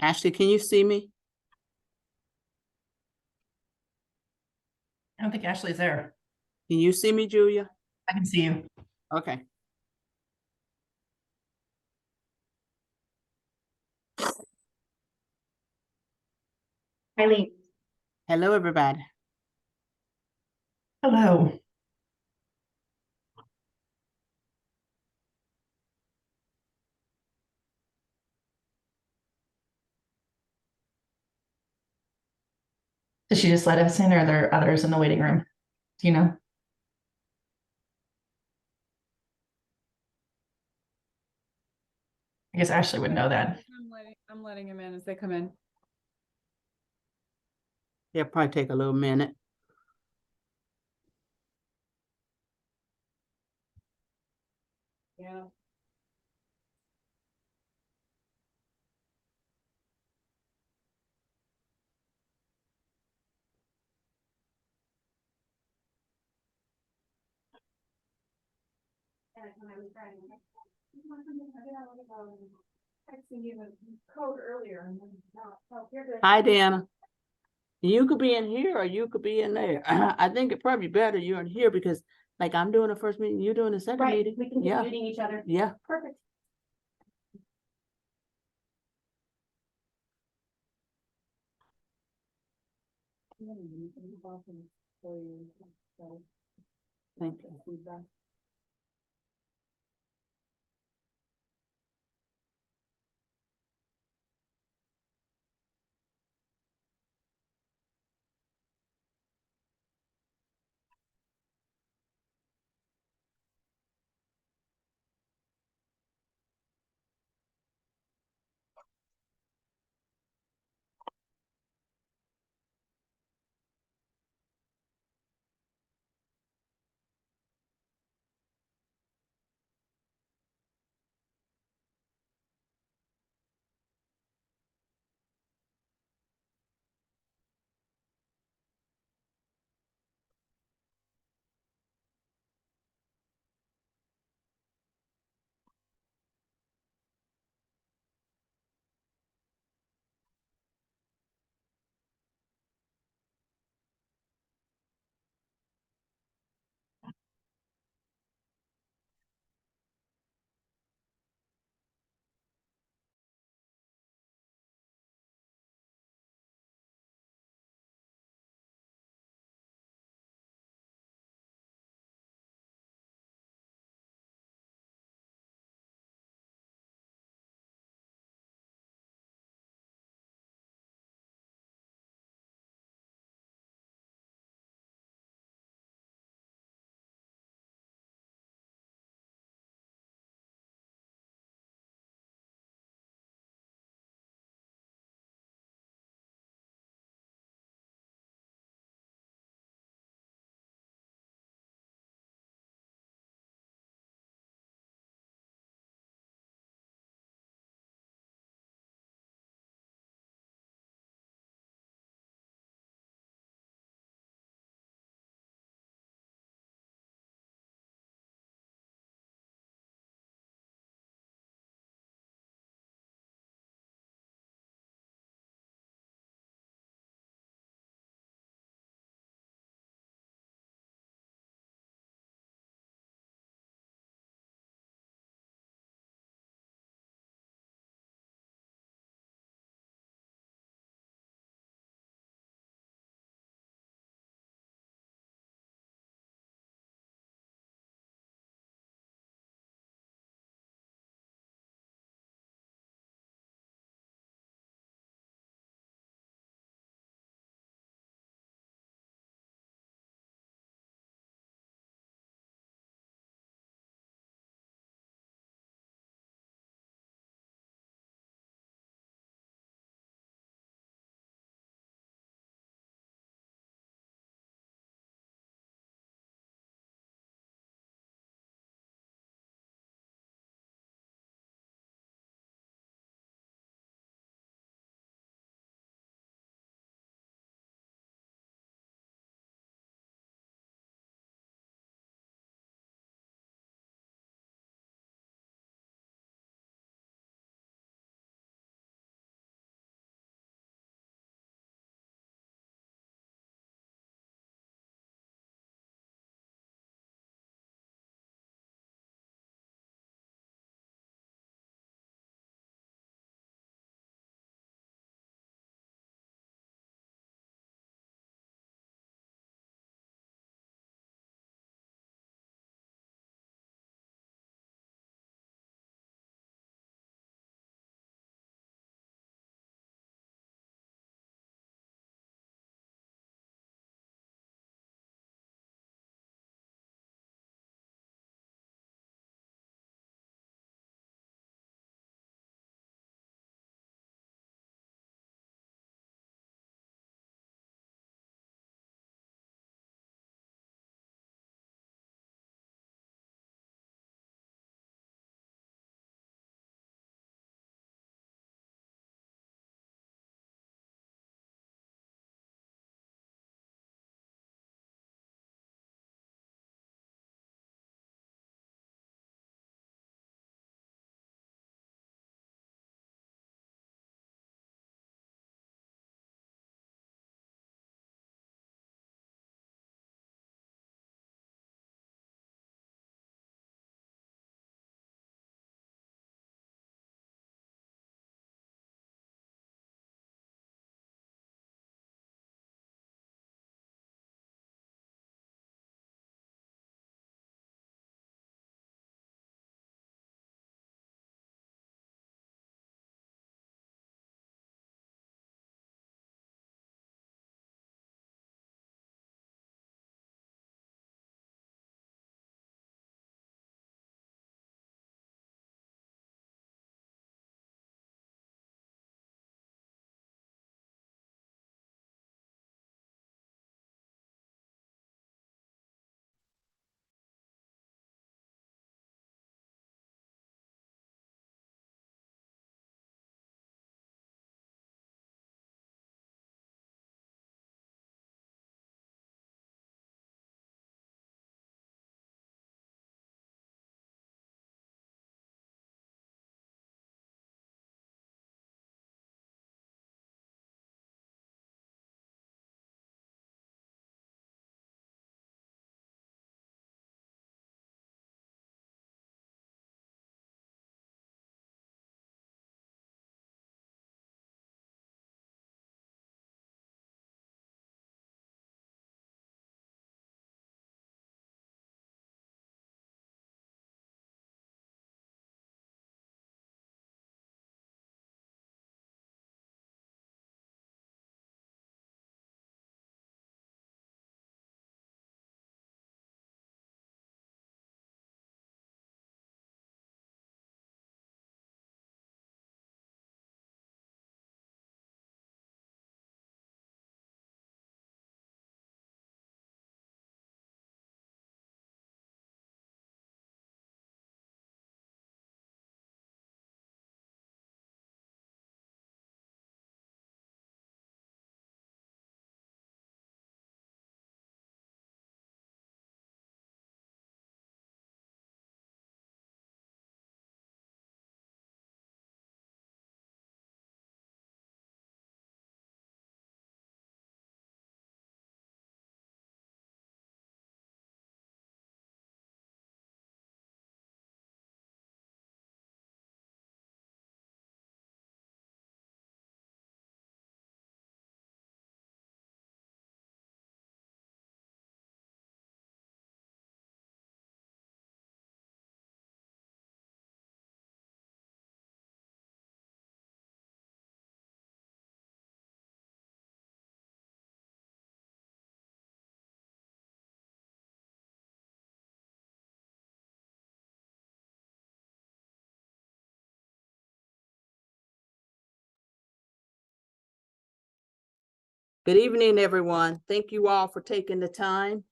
Ashley, can you see me? I don't think Ashley's there. Can you see me, Julia? I can see you. Okay. Eileen, Hello, everybody. Hello. Did she just let us in, or are there others in the waiting room? Do you know? I guess Ashley would know that. I'm letting him in as they come in. It'll probably take a little minute. Yeah. Hi, Dana. You could be in here or you could be in there. I think it probably better you're in here because like I'm doing the first meeting, you're doing the second right, meeting. we can Yeah, keep muting each other. yeah. Perfect. Thank you. Good evening, everyone. Thank you all for taking the time.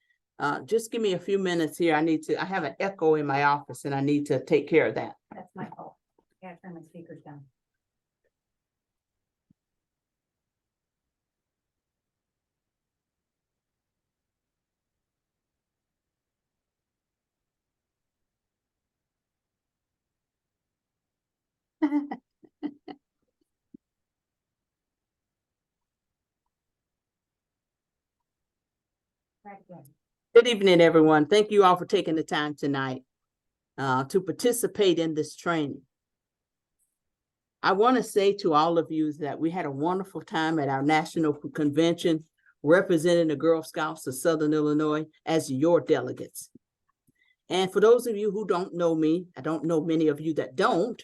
Just give me a few minutes here. I have an echo in my office and I need to take care of that. That's my fault. I gotta turn my speakers down. Right again. Good evening, everyone. Thank you all for taking the time tonight to participate in this training. I want to say to all of you that we had a wonderful time at our national convention representing the Girl Scouts of Southern Illinois as your delegates. And for those of you who don't know me, I don't know many of you that don't,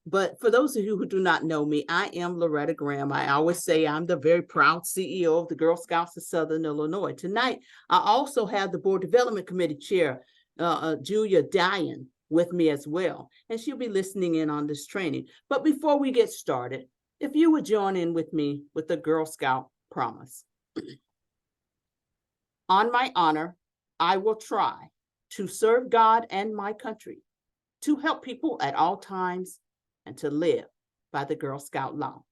but for those of you who do not know me, I am Loretta Graham. I always say I'm the very proud CEO of the Girl Scouts of Southern Illinois. Tonight, I also have the Board Development Committee Chair, Julia Dian, with me as well, and she'll be listening in on this training. But before we get started, if you would join in with me with the Girl Scout promise. On my honor, I will try to serve God and my country, to help people at all times, and to live by the Girl Scout law.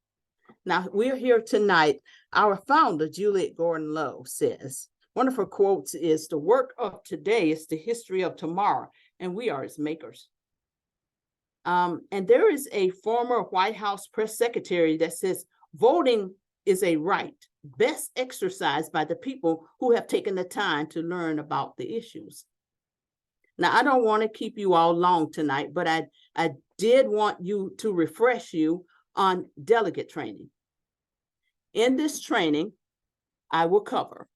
Now, we're here tonight. Our founder, Juliet Gordon Lowe, says, one of her quotes is, "The work of today is the history of tomorrow, and we are its makers." And there is a former White House press secretary that says, voting is a right best exercised by the people who have taken the time to learn about the issues. Now, I don't want to keep you all long tonight, but I did want you to refresh you on delegate training. In this training, I will cover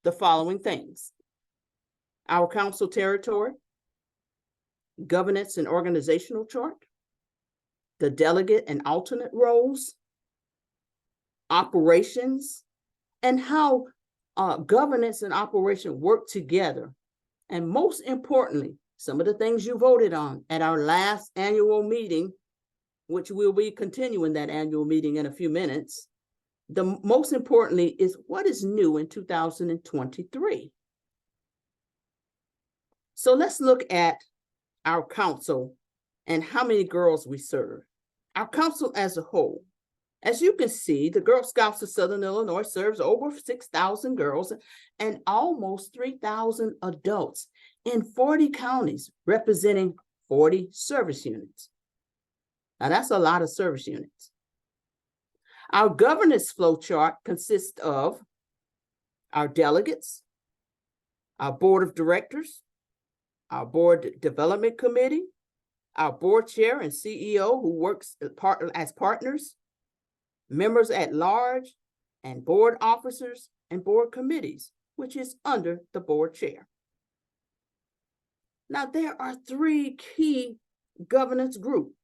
the following things: our council territory, governance and organizational chart, the delegate and alternate roles, operations, and how governance and operation work together. And most importantly, some of the things you voted on at our last annual meeting, which we'll be continuing that annual meeting in a few minutes. The most importantly is what is new in 2023. So let's look at our council and how many girls we serve. Our council as a whole. As you can see, the Girl Scouts of Southern Illinois serves over 6,000 girls and almost 3,000 adults in 40 counties, representing 40 service units. Now, that's a lot of service units. Our governance flow chart consists of our delegates, our board of directors, our board development committee, our board chair and CEO who works as partners, members at large, and board officers and board committees, which is under the board chair. Now, there are 3 key governance groups,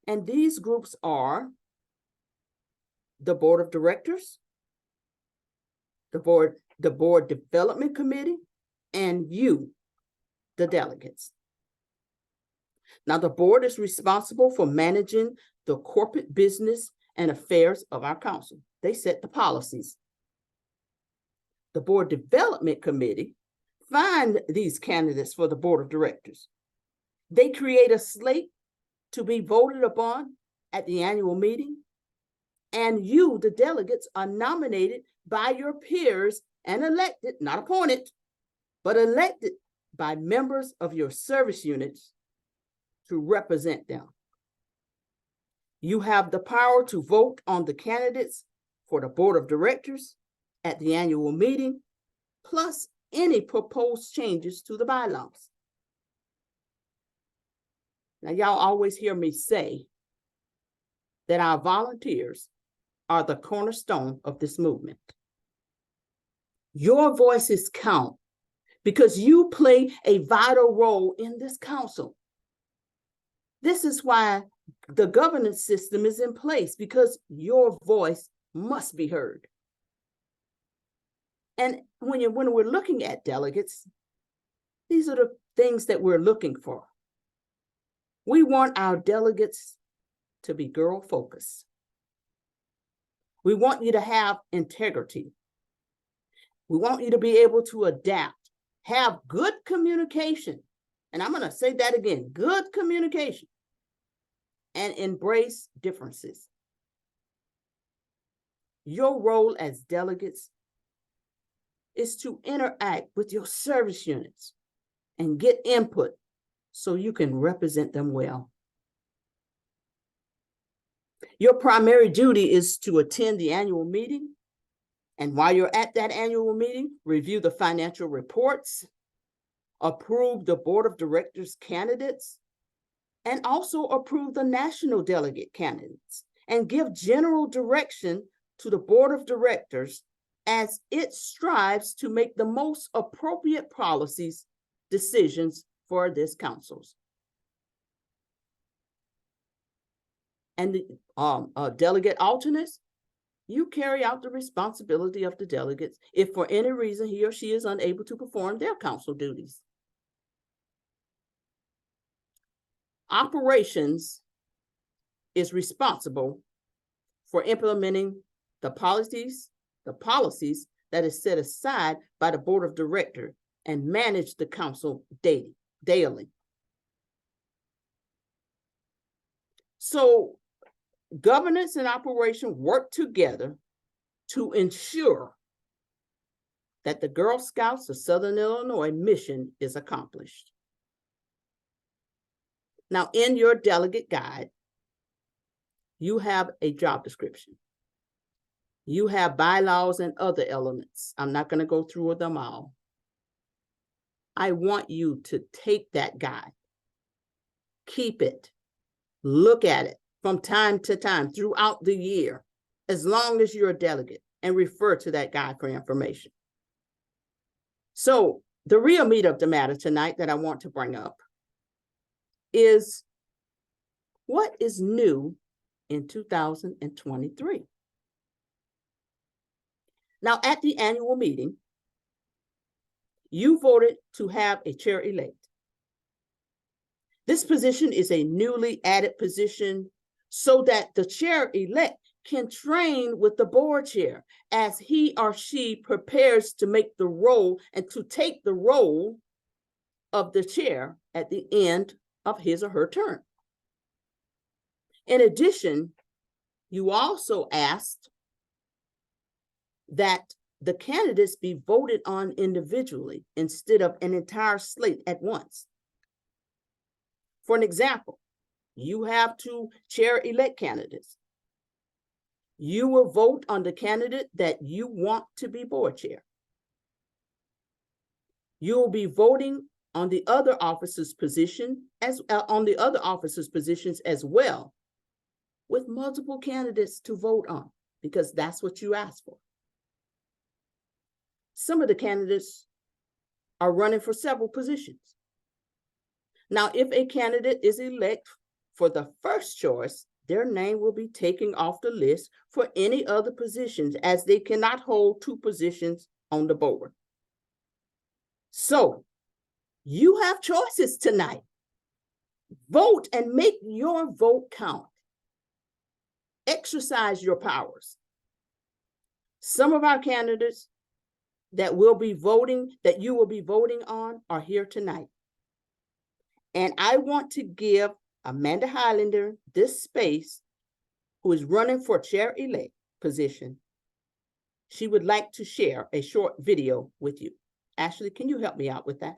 and these groups are the board of directors, the board development committee, and you, the delegates. Now, the board is responsible for managing the corporate business and affairs of our council. They set the policies. The board development committee find these candidates for the board of directors. They create a slate to be voted upon at the annual meeting. And you, the delegates, are nominated by your peers and elected, not appointed, but elected by members of your service units to represent them. You have the power to vote on the candidates for the board of directors at the annual meeting, plus any proposed changes to the bylaws. Now, y'all always hear me say that our volunteers are the cornerstone of this movement. Your voices count because you play a vital role in this council. This is why the governance system is in place, because your voice must be heard. And when we're looking at delegates, these are the things that we're looking for. We want our delegates to be girl focused. We want you to have integrity. We want you to be able to adapt, have good communication. And I'm going to say that again, good communication, and embrace differences. Your role as delegates is to interact with your service units and get input so you can represent them well. Your primary duty is to attend the annual meeting. And while you're at that annual meeting, review the financial reports, approve the board of directors candidates, and also approve the national delegate candidates, and give general direction to the board of directors as it strives to make the most appropriate policies, decisions for this councils. And the delegate alternates, you carry out the responsibility of the delegates if for any reason he or she is unable to perform their council duties. Operations is responsible for implementing the policies that is set aside by the board of directors and manage the council daily. So governance and operation work together to ensure that the Girl Scouts of Southern Illinois mission is accomplished. Now, in your delegate guide, you have a job description. You have bylaws and other elements. I'm not going to go through them all. I want you to take that guide, keep it, look at it from time to time throughout the year, as long as you're a delegate, and refer to that guide for information. So the real meat of the matter tonight that I want to bring up is what is new in 2023. Now, at the annual meeting, you voted to have a chair-elect. This position is a newly added position so that the chair-elect can train with the board chair as he or she prepares to make the role and to take the role of the chair at the end of his or her term. In addition, you also asked that the candidates be voted on individually instead of an entire slate at once. For an example, you have 2 chair-elect candidates. You will vote on the candidate that you want to be board chair. You will be voting on the other officers' positions as well, with multiple candidates to vote on, because that's what you asked for. Some of the candidates are running for several positions. Now, if a candidate is elected for the first choice, their name will be taken off the list for any other positions, as they cannot hold 2 positions on the board. So you have choices tonight. Vote and make your vote count. Exercise your powers. Some of our candidates that you will be voting on are here tonight. And I want to give Amanda Highlander this space, who is running for chair-elect position. She would like to share a short video with you. Ashley, can you help me out with that?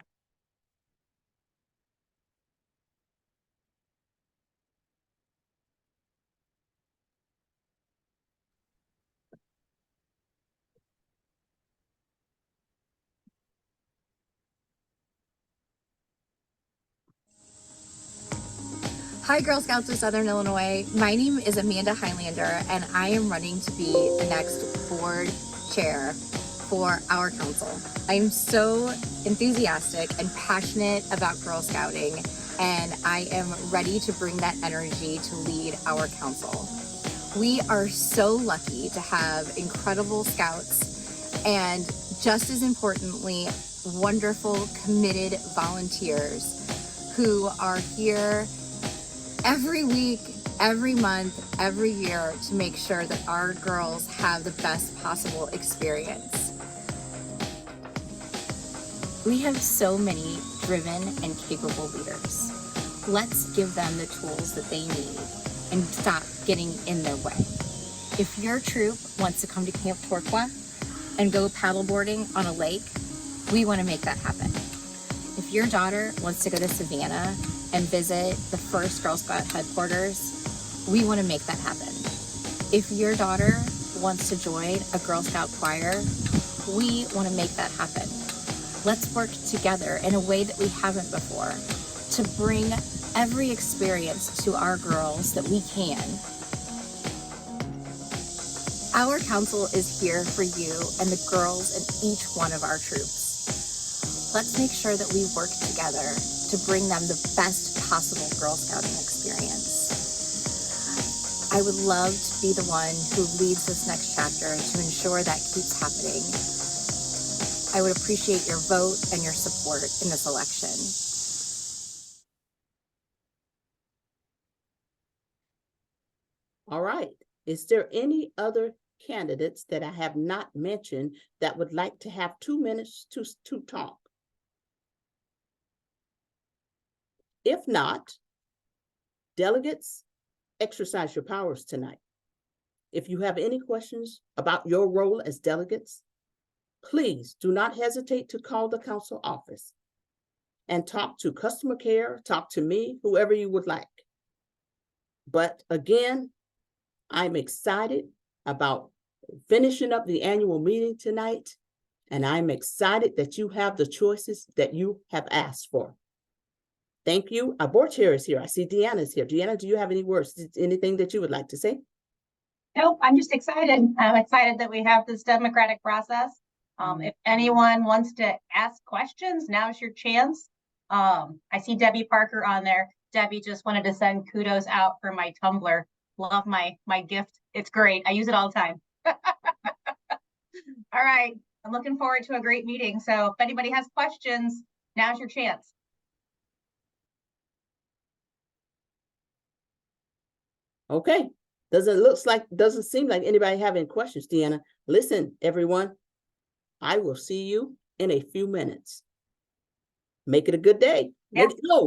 Hi, Girl Scouts of Southern Illinois. My name is Amanda Highlander, and I am running to be the next board chair for our council. I'm so enthusiastic and passionate about Girl Scouting, and I am ready to bring that energy to lead our council. We are so lucky to have incredible scouts and, just as importantly, wonderful, committed volunteers who are here every week, every month, every year to make sure that our girls have the best possible experience. We have so many driven and capable leaders. Let's give them the tools that they need and stop getting in their way. If your troop wants to come to Camp Torquay and go paddleboarding on a lake, we want to make that happen. If your daughter wants to go to Savannah and visit the first Girl Scout headquarters, we want to make that happen. If your daughter wants to join a Girl Scout choir, we want to make that happen. Let's work together in a way that we haven't before to bring every experience to our girls that we can. Our council is here for you and the girls in each one of our troops. Let's make sure that we work together to bring them the best possible Girl Scouting experience. I would love to be the one who leads this next chapter to ensure that keeps happening. I would appreciate your vote and your support in this election. All right. Is there any other candidates that I have not mentioned that would like to have 2 minutes to talk? If not, delegates, exercise your powers tonight. If you have any questions about your role as delegates, please do not hesitate to call the council office and talk to customer care, talk to me, whoever you would like. But again, I'm excited about finishing up the annual meeting tonight, and I'm excited that you have the choices that you have asked for. Thank you. Our board chair is here. I see Deanna's here. Deanna, do you have any words, anything that you would like to say? Nope, I'm just excited. I'm excited that we have this democratic process. If anyone wants to ask questions, now's your chance. I see Debbie Parker on there. Debbie just wanted to send kudos out for my Tumblr. Love my gift. It's great. I use it all the time. All right. I'm looking forward to a great meeting. So if anybody has questions, now's your chance. Okay. Doesn't seem like anybody have any questions, Deanna. Listen, everyone, I will see you in a few minutes. Make it a good day. Yeah, No.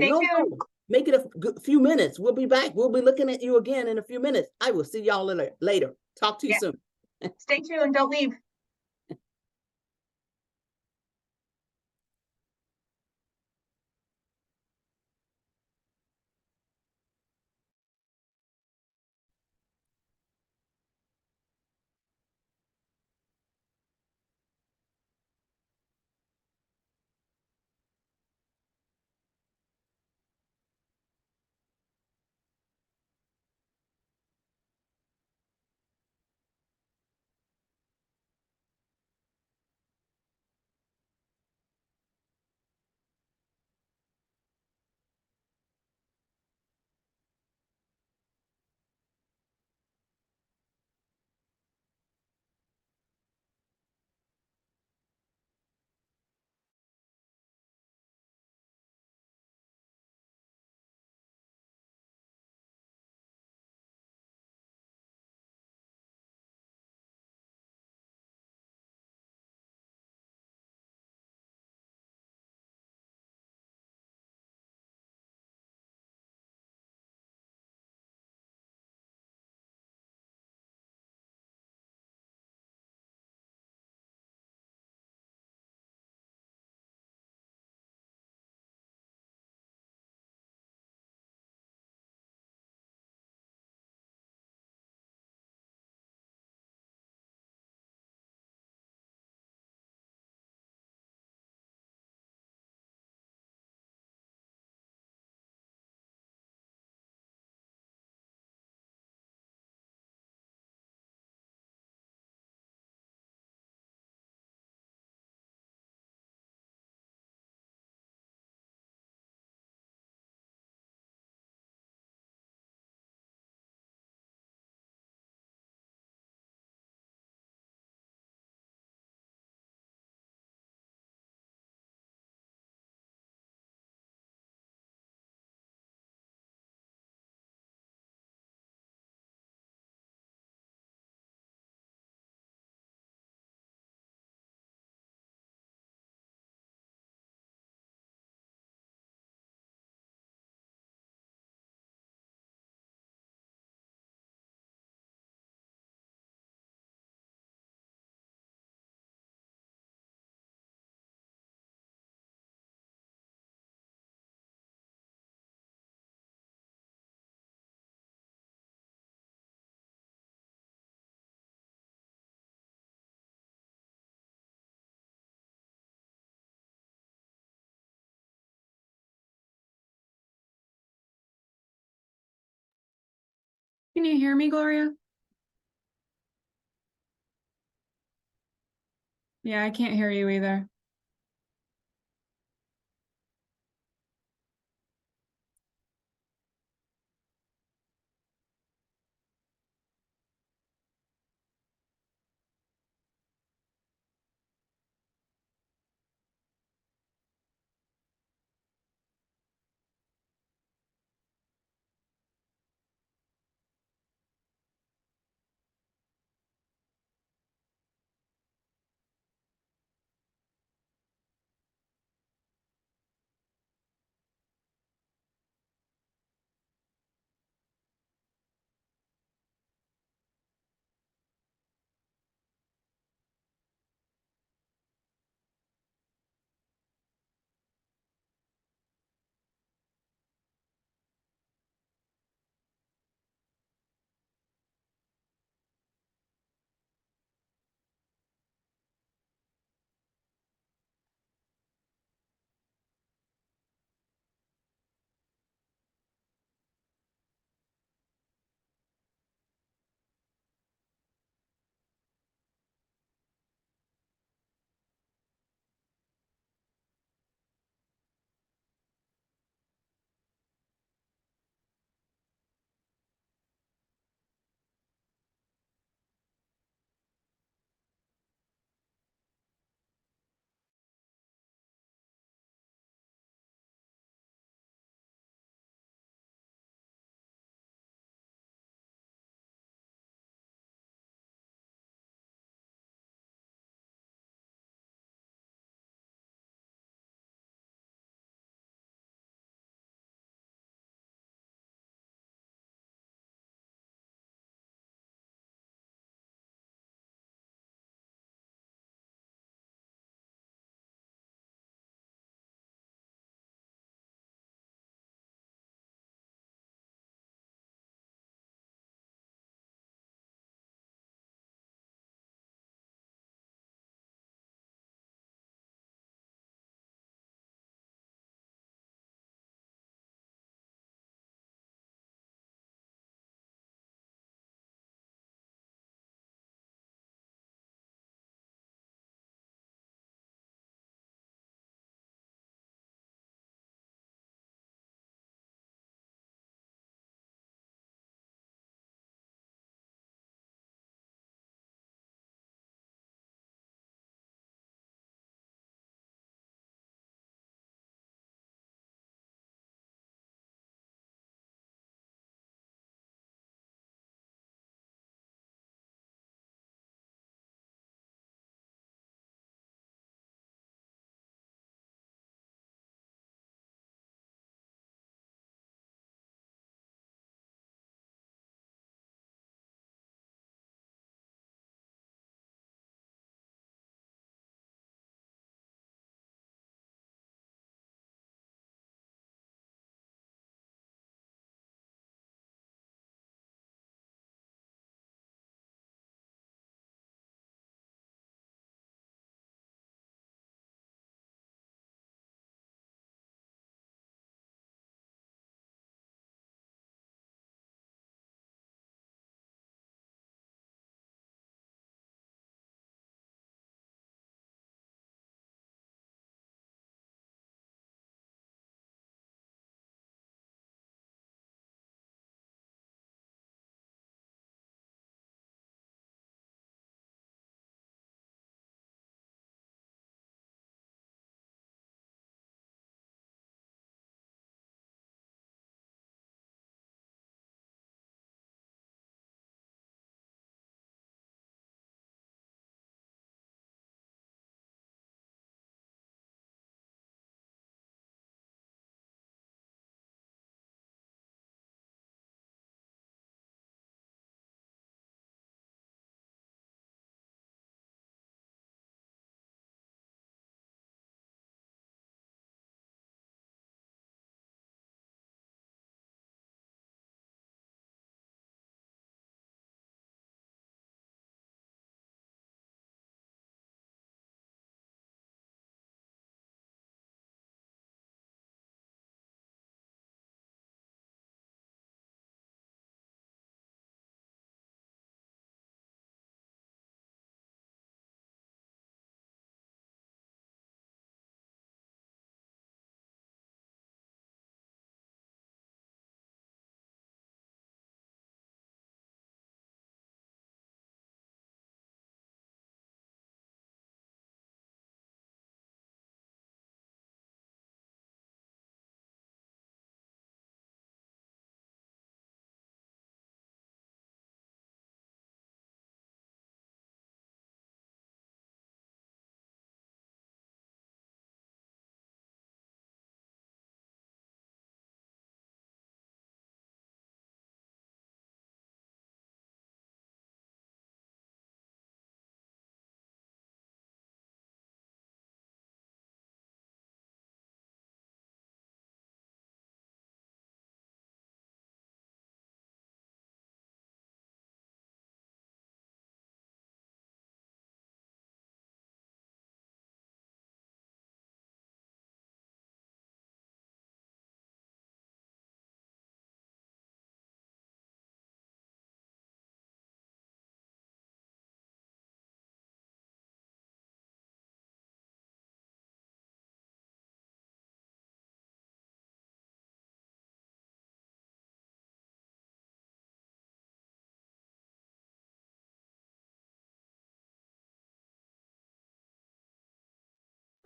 Make it a few minutes. We'll be back. We'll be looking at you again in a few minutes. I will see y'all later. Talk to you soon. Stay tuned. Don't leave. Can you hear me, Gloria? Yeah, I can't hear you either.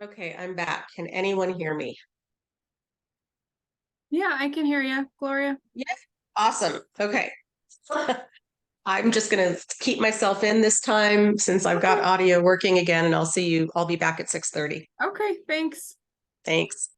Okay, I'm back. Can anyone hear me? Yeah, I can hear you, Gloria. Awesome. Okay. I'm just gonna keep myself in this time since I've got audio working again, and I'll be back at 6:30. Okay, thanks. Thanks.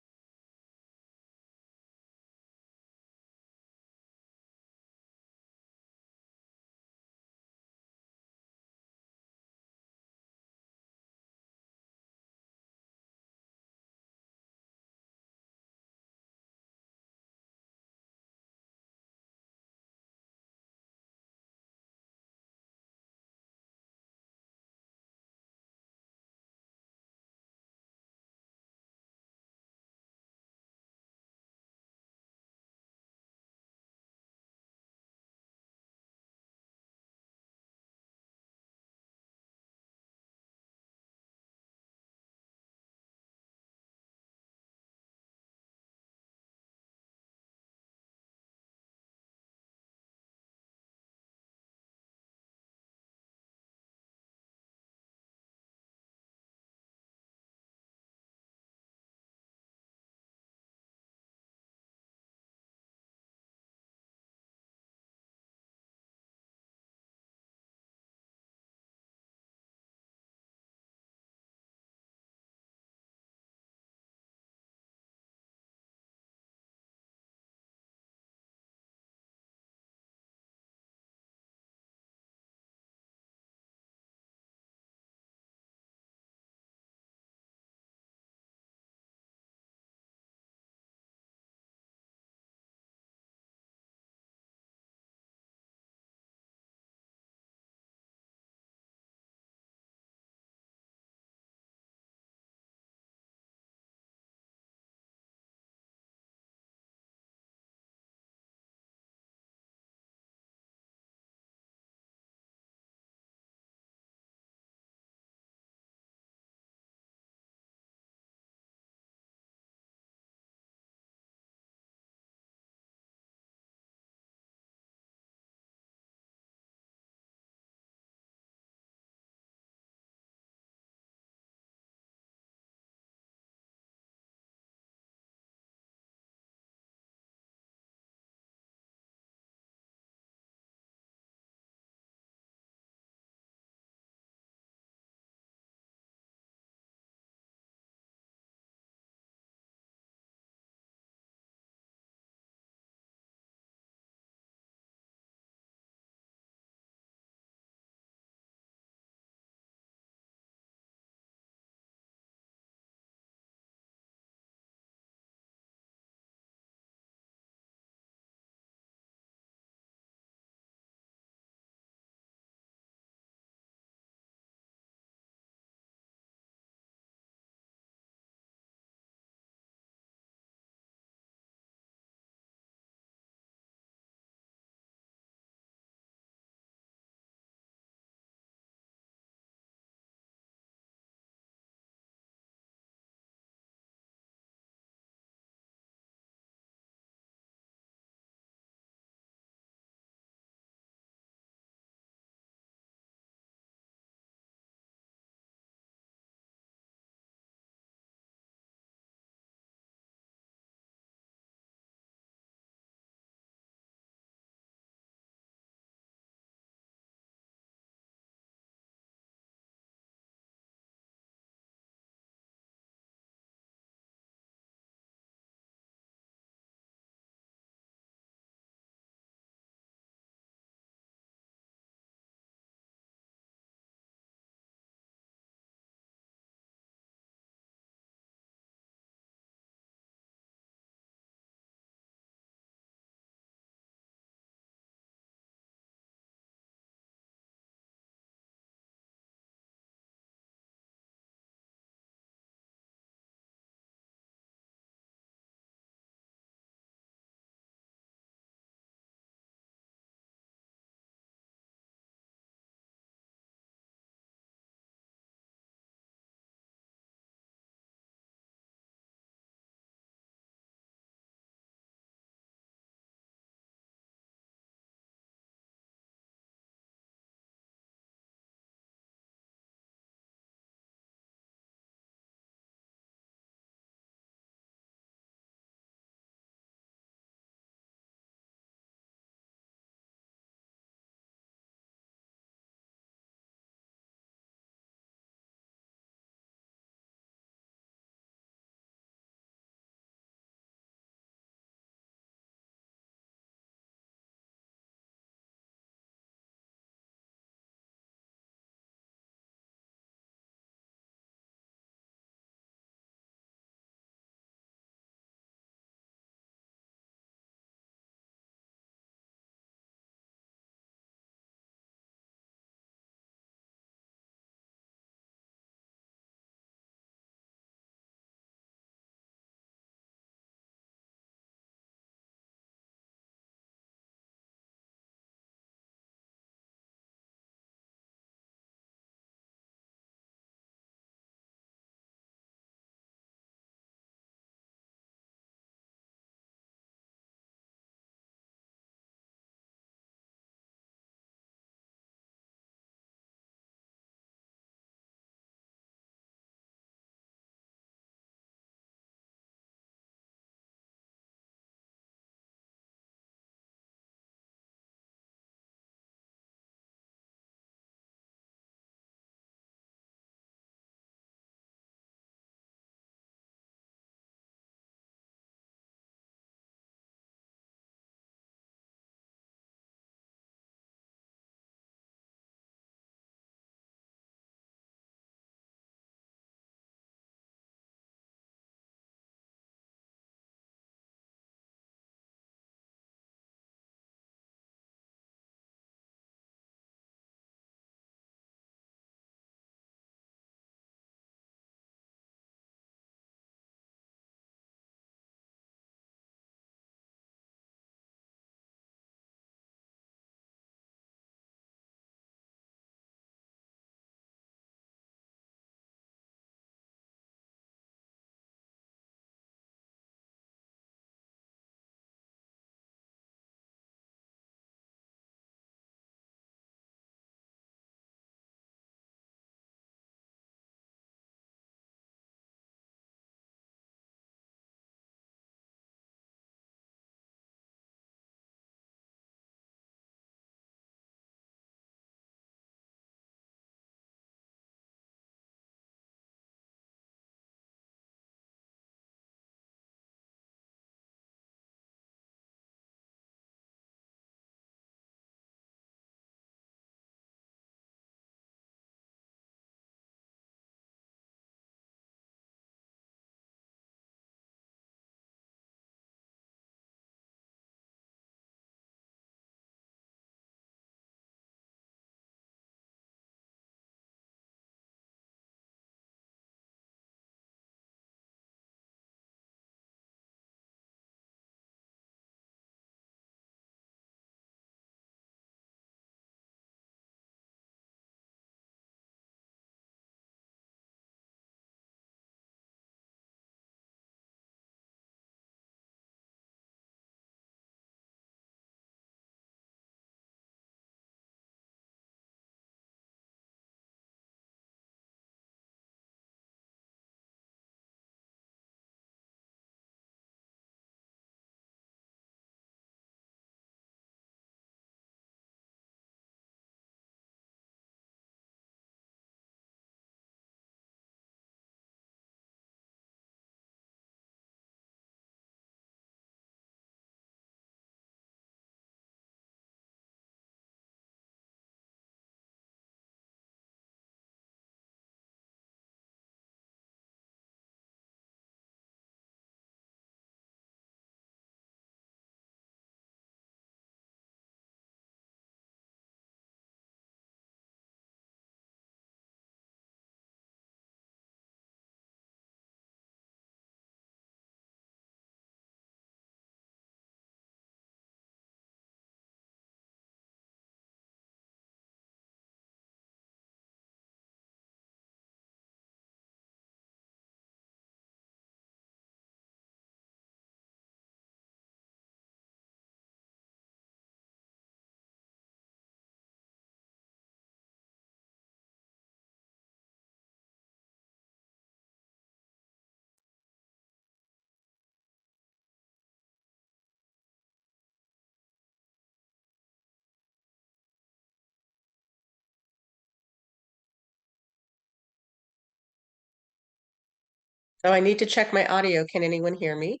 Oh, I need to check my audio. Can anyone hear me?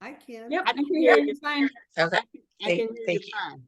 I can. Yep, I I can can hear hear you you. fine. Okay. I can hear you Thank you. fine.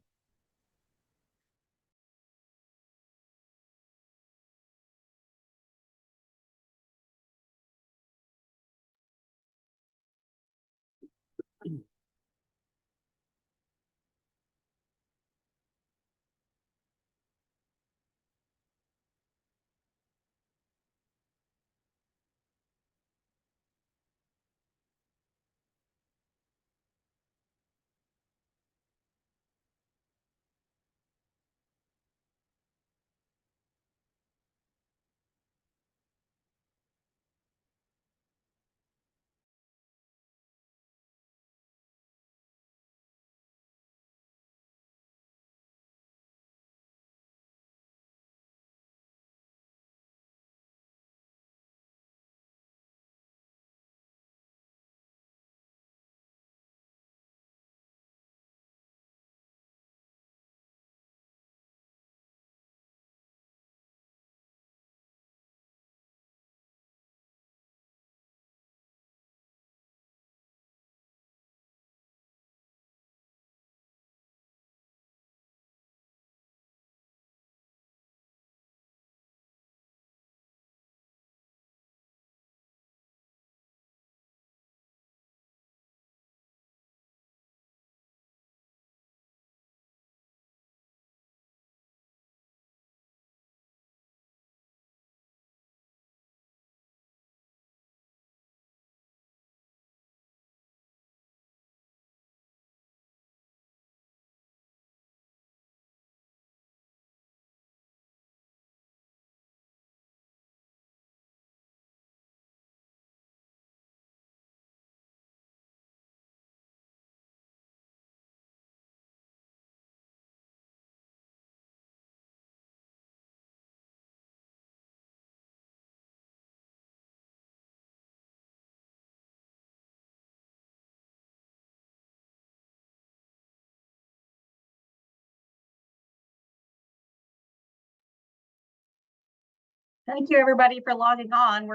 Thank you, everybody, for logging on.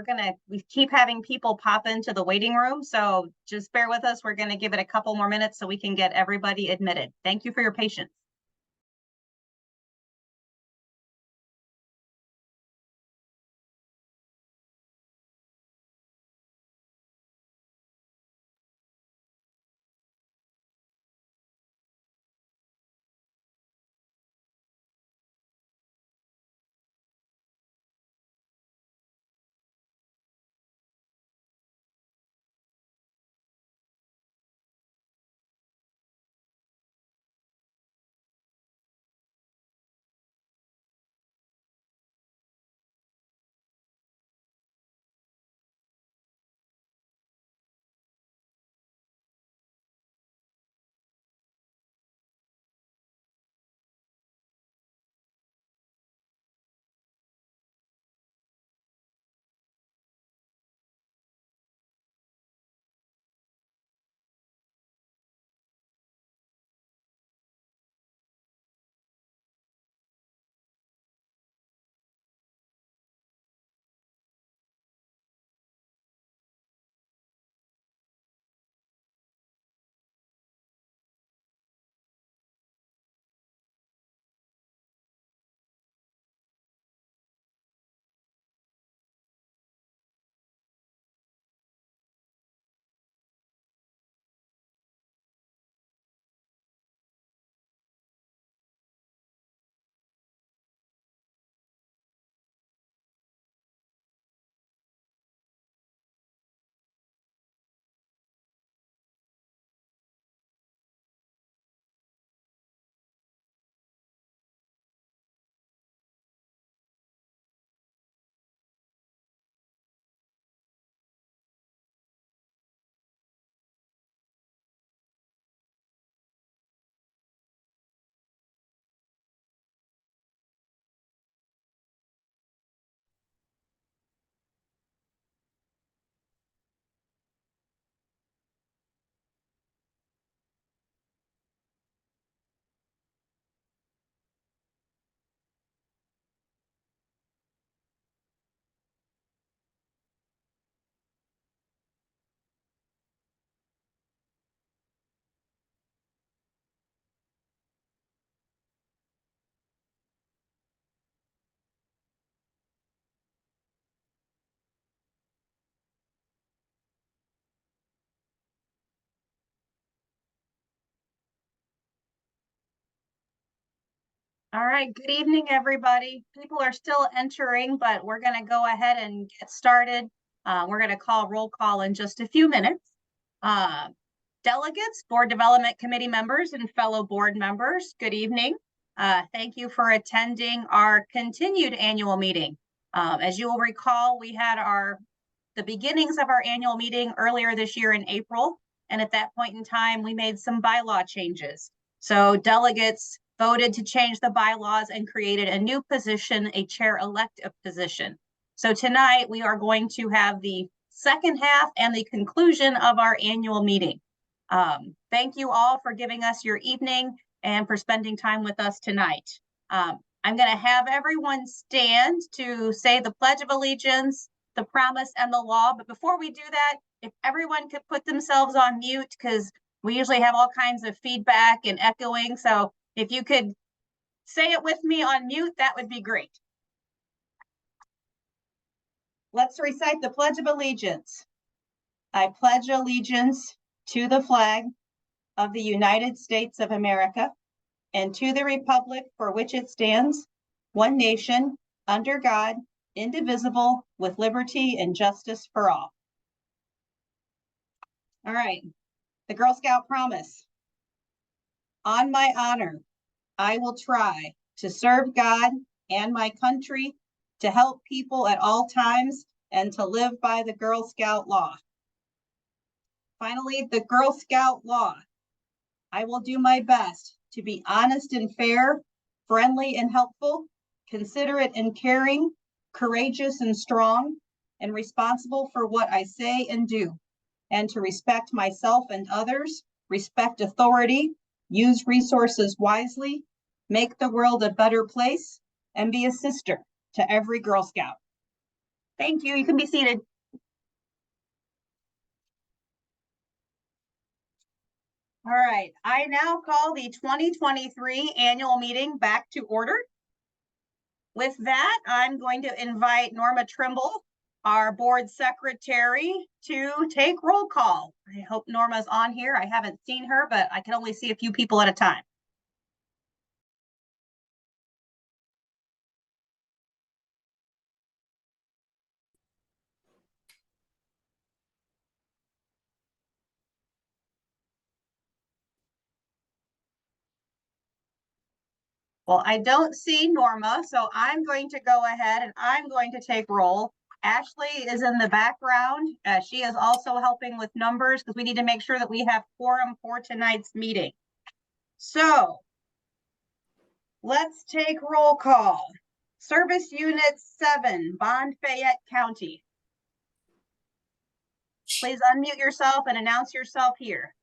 We keep having people pop into the waiting room, so just bear with us. We're gonna give it a couple more minutes so we can get everybody admitted. Thank you for your patience. All right, good evening, everybody. People are still entering, but we're going to go ahead and get started. We're going to call roll call in just a few minutes. Delegates, Board Development Committee members, and fellow board members, good evening. Thank you for attending our continued annual meeting. As you will recall, we had the beginnings of our annual meeting earlier this year in April, and at that point in time, we made some bylaw changes. So delegates voted to change the bylaws and created a new position, a chair-elect position. So tonight we are going to have the second half and the conclusion of our annual meeting. Thank you all for giving us your evening and for spending time with us tonight. I'm going to have everyone stand to say the Pledge of Allegiance, the promise, and the law. But before we do that, if everyone could put themselves on mute, because we usually have all kinds of feedback and echoing. So if you could say it with me on mute, that would be great. Let's recite the Pledge of Allegiance. I pledge allegiance to the flag of the United States of America and to the republic for which it stands, one nation, under God, indivisible, with liberty and justice for all. All right, the Girl Scout promise. On my honor, I will try to serve God and my country, to help people at all times, and to live by the Girl Scout law. Finally, the Girl Scout law. I will do my best to be honest and fair, friendly and helpful, considerate and caring, courageous and strong, and responsible for what I say and do, and to respect myself and others, respect authority, use resources wisely, make the world a better place, and be a sister to every Girl Scout. Thank you. You can be seated. All right, I now call the 2023 annual meeting back to order. With that, I'm going to invite Norma Trimble, our board secretary, to take roll call. I hope Norma's on here. I haven't seen her, but I can only see a few people at a time. Well, I don't see Norma, so I'm going to go ahead and I'm going to take roll. Ashley is in the background. She is also helping with numbers because we need to make sure that we have quorum for tonight's meeting. So let's take roll call. Service Unit 7, Bond Fayette County. Please unmute yourself and announce yourself here.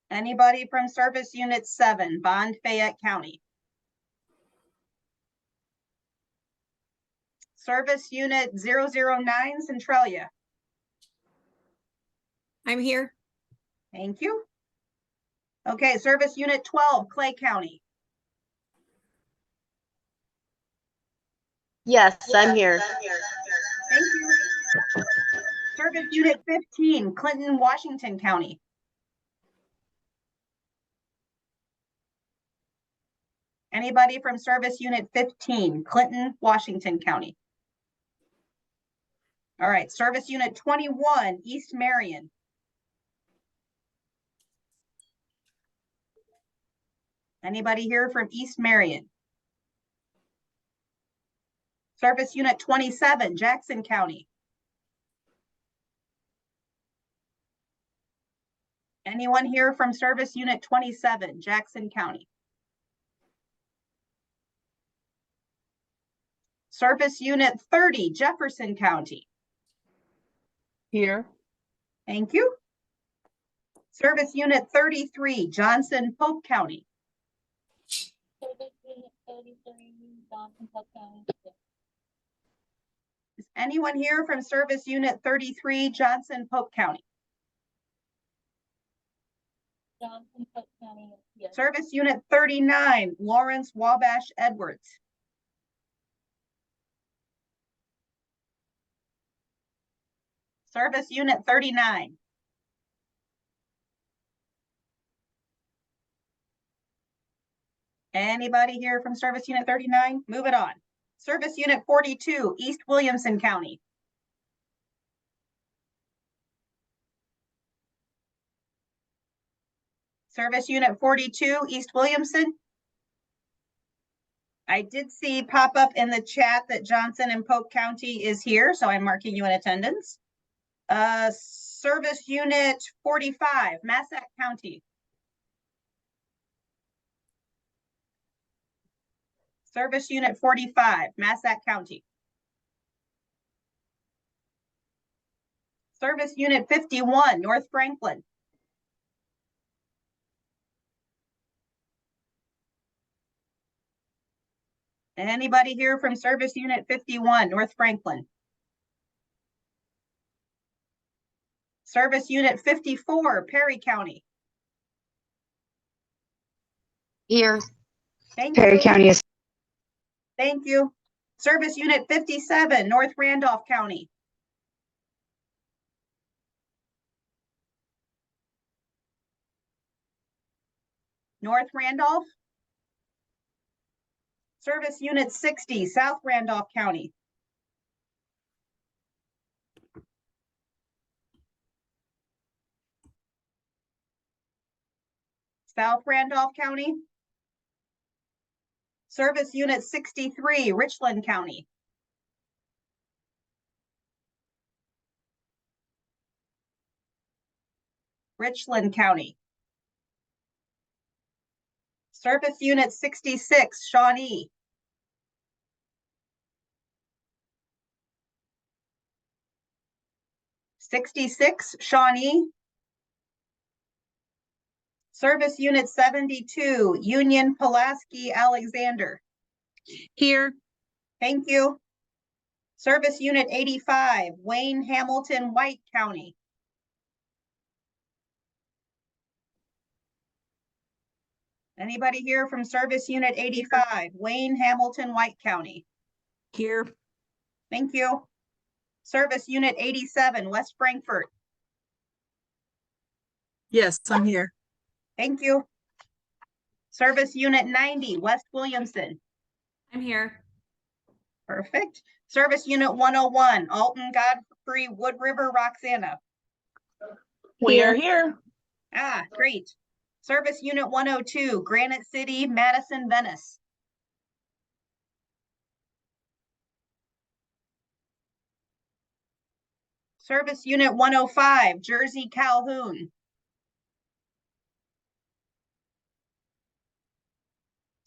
Anybody from Service Unit 7, Bond Fayette County? Service Unit 009, Centralia. I'm here. Thank you. Okay, Service Unit 12, Clay County. Yes, I'm here. Thank you. Service Unit 15, Clinton, Washington County. Anybody from Service Unit 15, Clinton, Washington County? All right, Service Unit 21, East Marion. Anybody here from East Marion? Service Unit 27, Jackson County. Anyone here from Service Unit 27, Jackson County? Service Unit 30, Jefferson County. Here. Thank you. Service Unit 33, Johnson, Pope County. Is anyone here from Service Unit 33, Johnson, Pope County? Johnson, Pope County, yes. Service Unit 39, Lawrence, Wabash, Edwards. Service Unit 39. Anybody here from Service Unit 39? Move it on. Service Unit 42, East Williamson County. Service Unit 42, East Williamson. I did see pop up in the chat that Johnson and Polk County is here, so I'm marking you in attendance. Service Unit 45, Massac County. Service Unit 45, Massac County. Service Unit 51, North Franklin. Anybody here from Service Unit 51, North Franklin? Service Unit 54, Perry County. Here, Thank Perry you. County is Thank you. Service Unit 57, North Randolph County. North Randolph. Service Unit 60, South Randolph County. South Randolph County. Service Unit 63, Richland County. Richland County. Service Unit 66, Shawnee. Shawnee. Service Unit 72, Union Pulaski Alexander. Here. Thank you. Service Unit 85, Wayne Hamilton White County. Anybody here from Service Unit 85, Wayne Hamilton White County? Here. Thank you. Service Unit 87, West Frankfort. Yes, I'm here. Thank you. Service Unit 90, West Williamson. I'm here. Perfect. Service Unit 101, Alton Godfrey, Wood River, Roxana. We are here. Ah, great. Service Unit 102, Granite City, Madison, Venice. Service Unit 105, Jersey, Calhoun.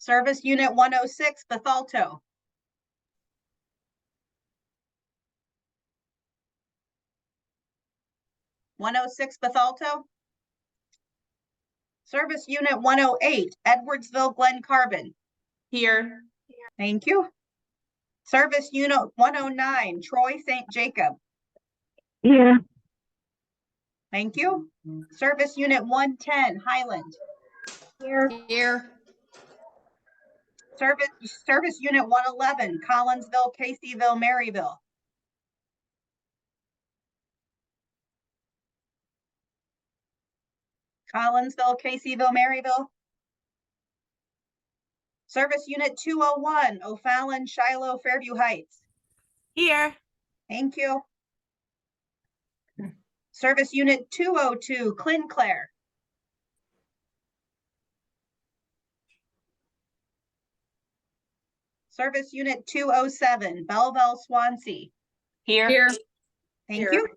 Service Unit 106, Bethalto. Bethalto. Service Unit 108, Edwardsville, Glen Carbon. Here. Thank you. Service Unit 109, Troy St. Jacob. here. Thank you. Service Unit 110, Highland. Here. Service Unit 111, Collinsville, Caseyville, Maryville. Collinsville, Caseyville, Maryville. Service Unit 201, O'Fallon, Shiloh, Fairview Heights. Here. Thank you. Service Unit 202, Clinclair. Service Unit 207, Belleville, Swansea. Here. Thank you.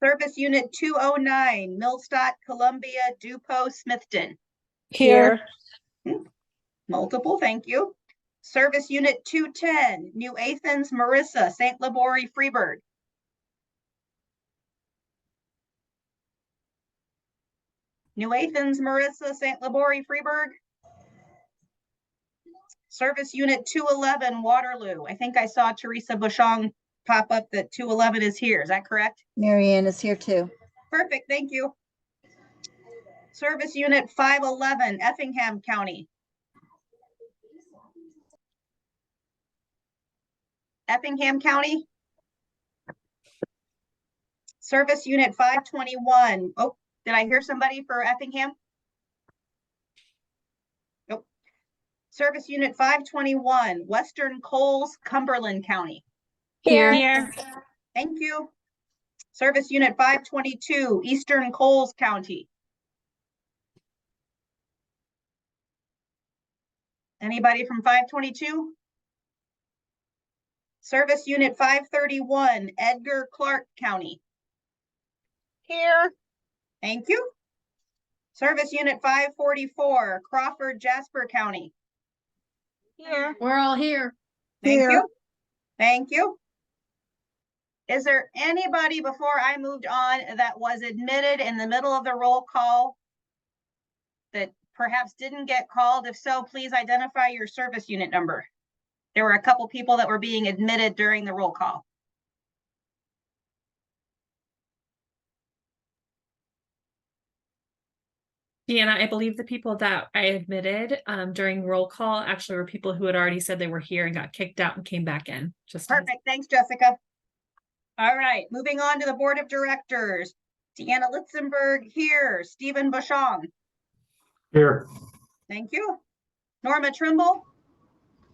Service Unit 209, Millstadt, Columbia, Dupo, Smithton. Here. Multiple, thank you. Service Unit 210, New Athens, Marissa, St. Laborie, Freeburg. New Athens, Marissa, St. Laborie, Freeburg. Service Unit 211, Waterloo. I think I saw Teresa Bushong pop up that 211 is here. Is that correct? Marianne is here too. Perfect, thank you. Service Unit 511, Effingham County. Effingham County. Service Unit 521. Oh, did I hear somebody for Effingham? Nope, Service Unit 521, Western Coles, Cumberland County. Here. Thank you. Service Unit 522, Eastern Coles County. Anybody from 522? Service Unit 531, Edgar Clark County. Here. Thank you. Service Unit 544, Crawford, Jasper County. Here. We're all here. Thank Here. you. Thank you. Is there anybody before I moved on that was admitted in the middle of the roll call that perhaps didn't get called? If so, please identify your service unit number. There were a couple people that were being admitted during the roll call. Deanna, I believe the people that I admitted during roll call actually were people who had already said they were here and got kicked out and came back in. Just Perfect. Thanks, Jessica. All right, moving on to the Board of Directors. Deanna Litzenberg here. Stephen Bouchon. Here. Thank you. Norma Trimble.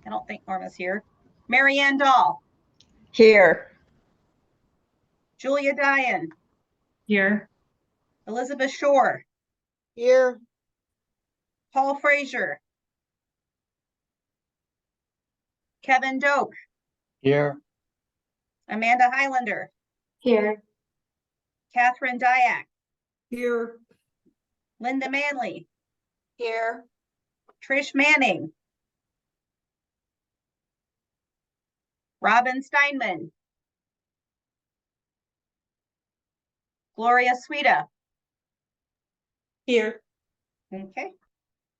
I don't think Norma's here. Mary Ann Dahl. Here. Julia Dyan. here. Elizabeth Shore. Here. Paul Frazier. Kevin Doak. Here. Amanda Highlander. Here. Catherine Dyack. Here. Linda Manley. Here. Trish Manning. Robin Steinman. Gloria Suida. Here. Okay.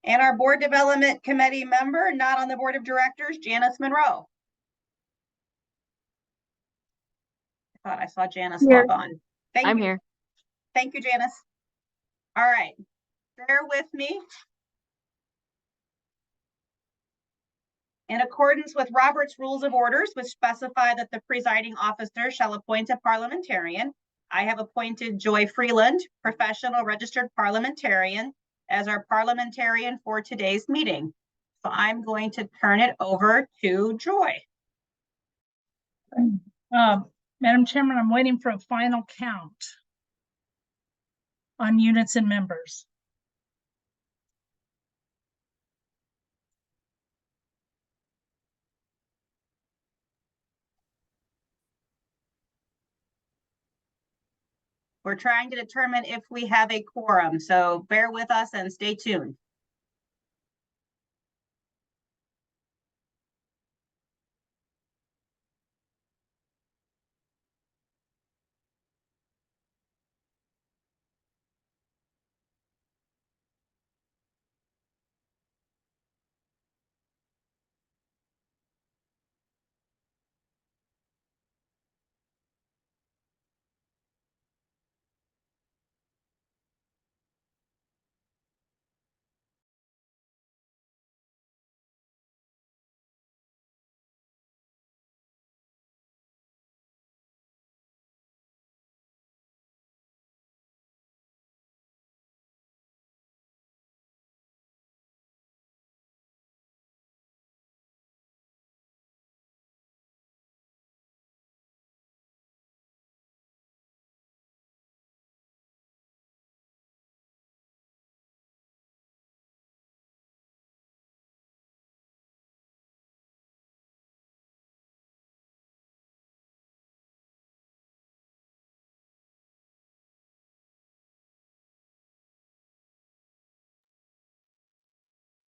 And our Board Development Committee member, not on the Board of Directors, Janice Monroe. I thought I saw Janice Here. log on. Thank I'm you. here. Thank you, Janice. All right, bear with me. In accordance with Robert's Rules of Orders, which specify that the presiding officer shall appoint a parliamentarian, I have appointed Joy Freeland, professional registered parliamentarian, as our parliamentarian for today's meeting. So I'm going to turn it over to Joy. Madam Chairman, I'm waiting for a final count on units and members. We're trying to determine if we have a quorum, so bear with us and stay tuned.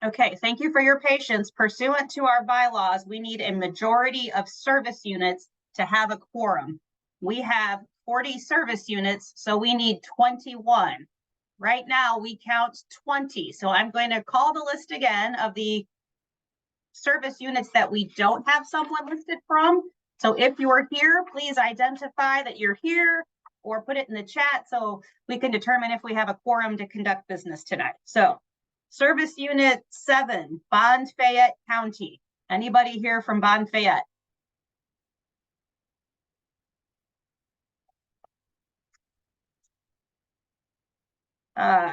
Okay, thank you for your patience. Pursuant to our bylaws, we need a majority of service units to have a quorum. We have 40 service units, so we need 21. Right now, we count 20. So I'm going to call the list again of the service units that we don't have someone listed from. So if you're here, please identify that you're here or put it in the chat so we can determine if we have a quorum to conduct business tonight. So Service Unit 7, Bond Fayette County. Anybody here from Bond Fayette?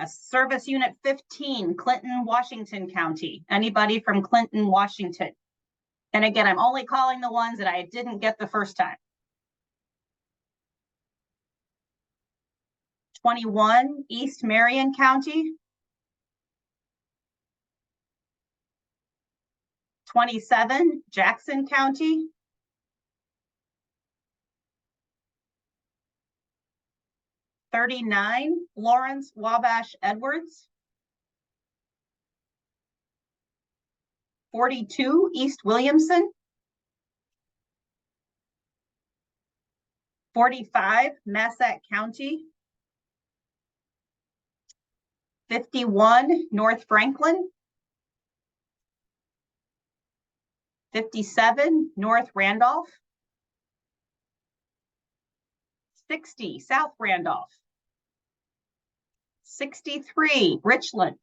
Service Unit 15, Clinton, Washington County. Anybody from Clinton, Washington? And again, I'm only calling the ones that I didn't get the first time. 21, East Marion County. 27, Jackson County. 39, Lawrence, Wabash, Edwards. 42, East Williamson. 45, Massac County. 51, North Franklin. 57, North Randolph. 60, South Randolph. 63, Richland.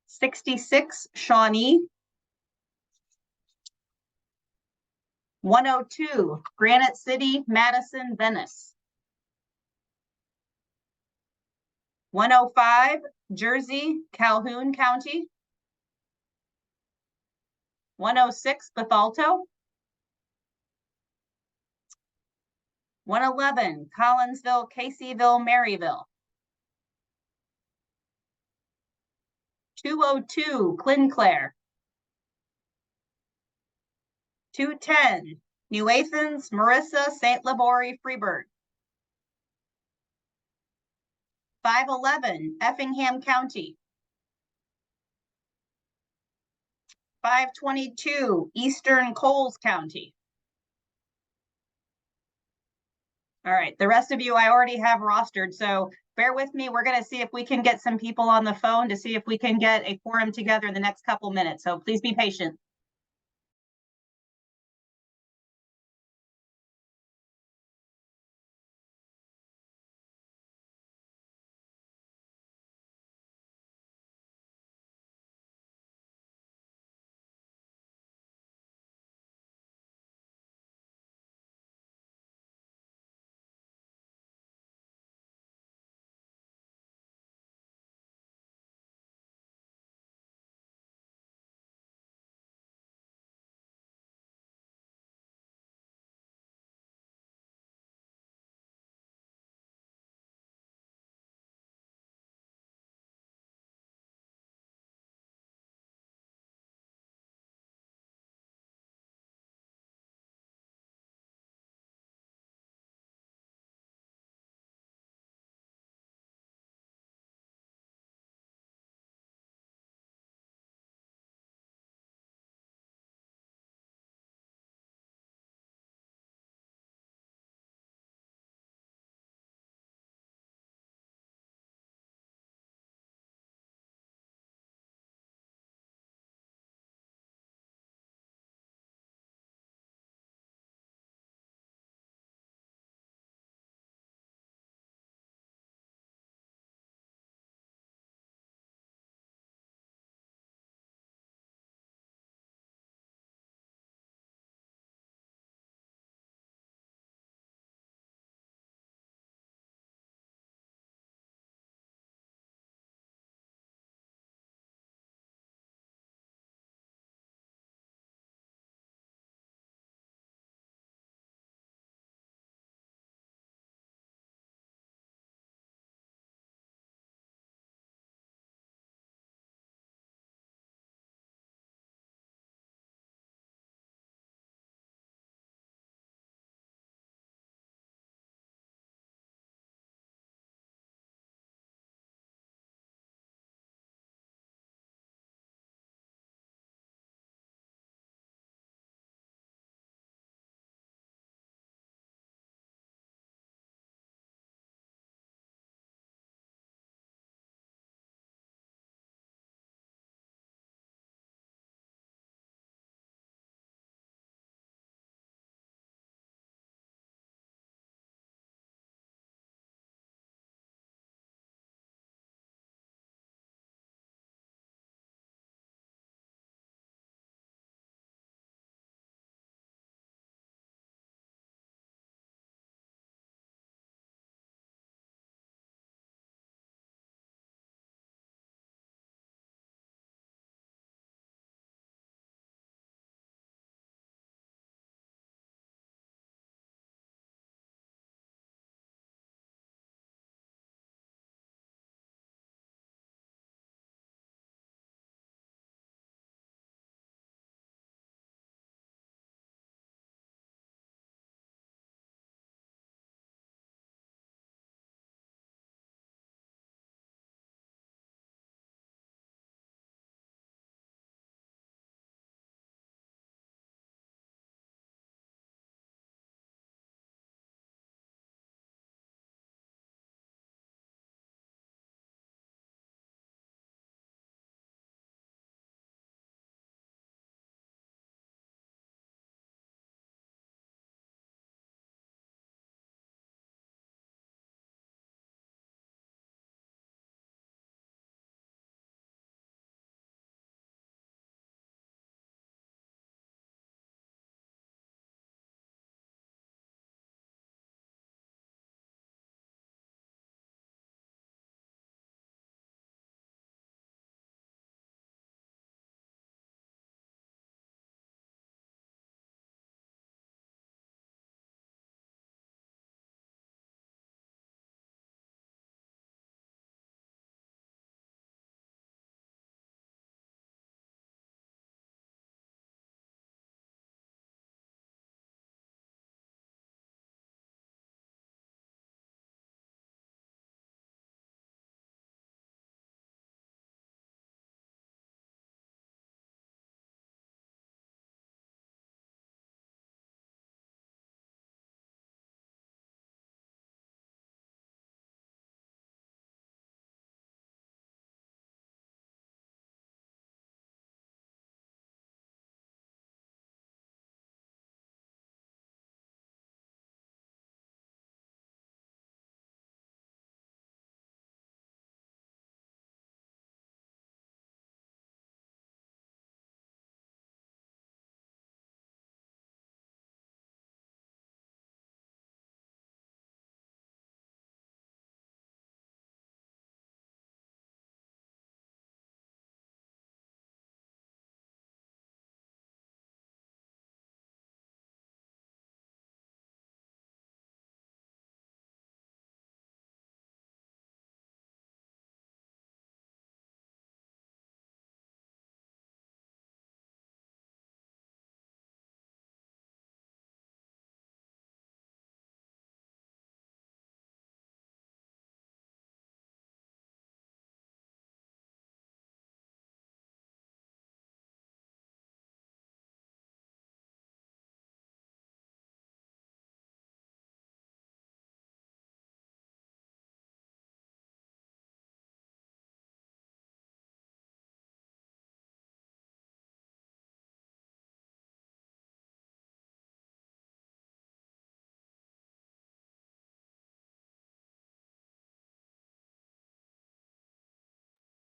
66, Shawnee. 102, Granite City, Madison, Venice. 105, Jersey, Calhoun County. 106, Bethalto. 111, Collinsville, Caseyville, Maryville. 202, Clynclair. 210, New Athens, Marissa, St. Laborie, Freeburg. 511, Effingham County. 522, Eastern Coles County. All right, the rest of you I already have rostered, so bear with me. We're going to see if we can get some people on the phone to see if we can get a quorum together in the next couple minutes. So please be patient.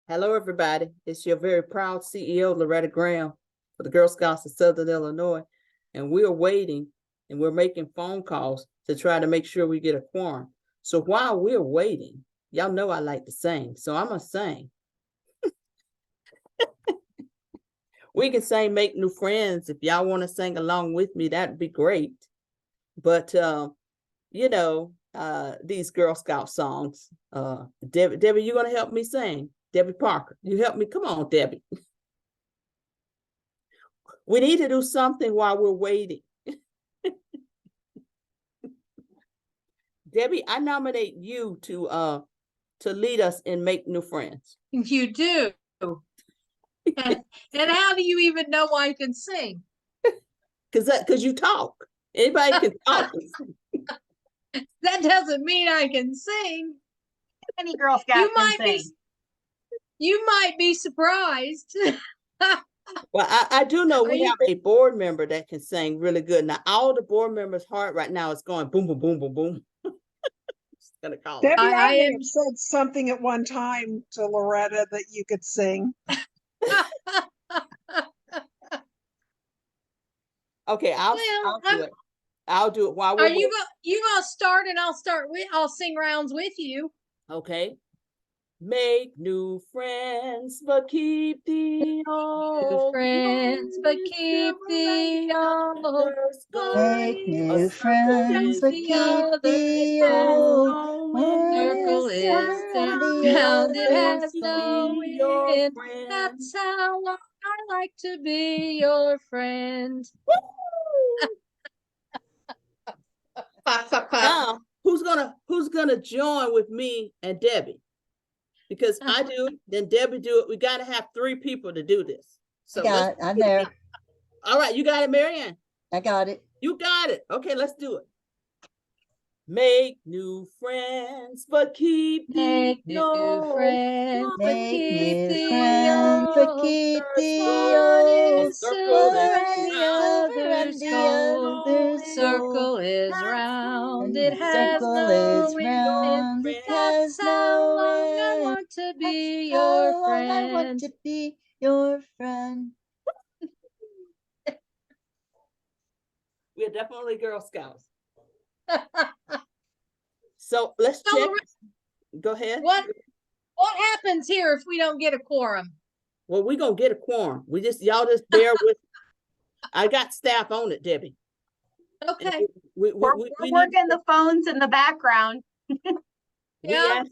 Hello, everybody. It's your very proud CEO, Loretta Graham, for the Girl Scouts of Southern Illinois. And we're waiting and we're making phone calls to try to make sure we get a quorum. So while we're waiting, y'all know I like to sing, so I'm gonna sing. We can sing Make New Friends. If y'all want to sing along with me, that'd be great. But you know, these Girl Scout songs, Debbie, you gonna help me sing? Debbie Parker, you help me. Come on, Debbie. We need to do something while we're waiting. Debbie, I nominate you to lead us in Make New Friends. You do. And how do you even know I can sing? Because you talk. Anybody can talk. That doesn't mean I can sing. Any Girl Scout You can might be, sing. you might be surprised. Well, I do know Are we you- have a board member that can sing really good. Now, all the board members' heart right now is going boom, boom, boom, boom, boom. Just gonna call it. Debbie, I I may am- have said something at one time to Loretta that you could sing. Okay, I'll Well, do it. I'll do it while we're Are you waiting. you gonna start and I'll sing rounds with you. Okay. Make new friends, but keep the old. Friends, but keep the old. Make new A friends, but keep the old. Circle is round, it has no end. friend. That's how long I like to be your friend. Clap, clap, clap. Now, who's gonna join with me and Debbie? Because I do it, then Debbie do it. We gotta have 3 people to do this. So let's- I'm there. all right, you got it, Marianne. I got it. You got it. Okay, let's do it. Make new friends, but keep Make the new old. friends, but Make keep new the friends, but old. keep the One old. is Circle silver is and the silver other's and the gold. other's Circle is That's round, And it the has circle no is end. round, it has That's how no long I end. want to be That's how your long I want friend. to be your friend. We're definitely Girl Scouts. So let's So, check. Loretta, Go ahead. What happens here if we don't get a quorum? Well, we're gonna get a quorum. Y'all just bear with. I got staff on it, Debbie. Okay, We We're need- working the phones in the background. we yeah. asked-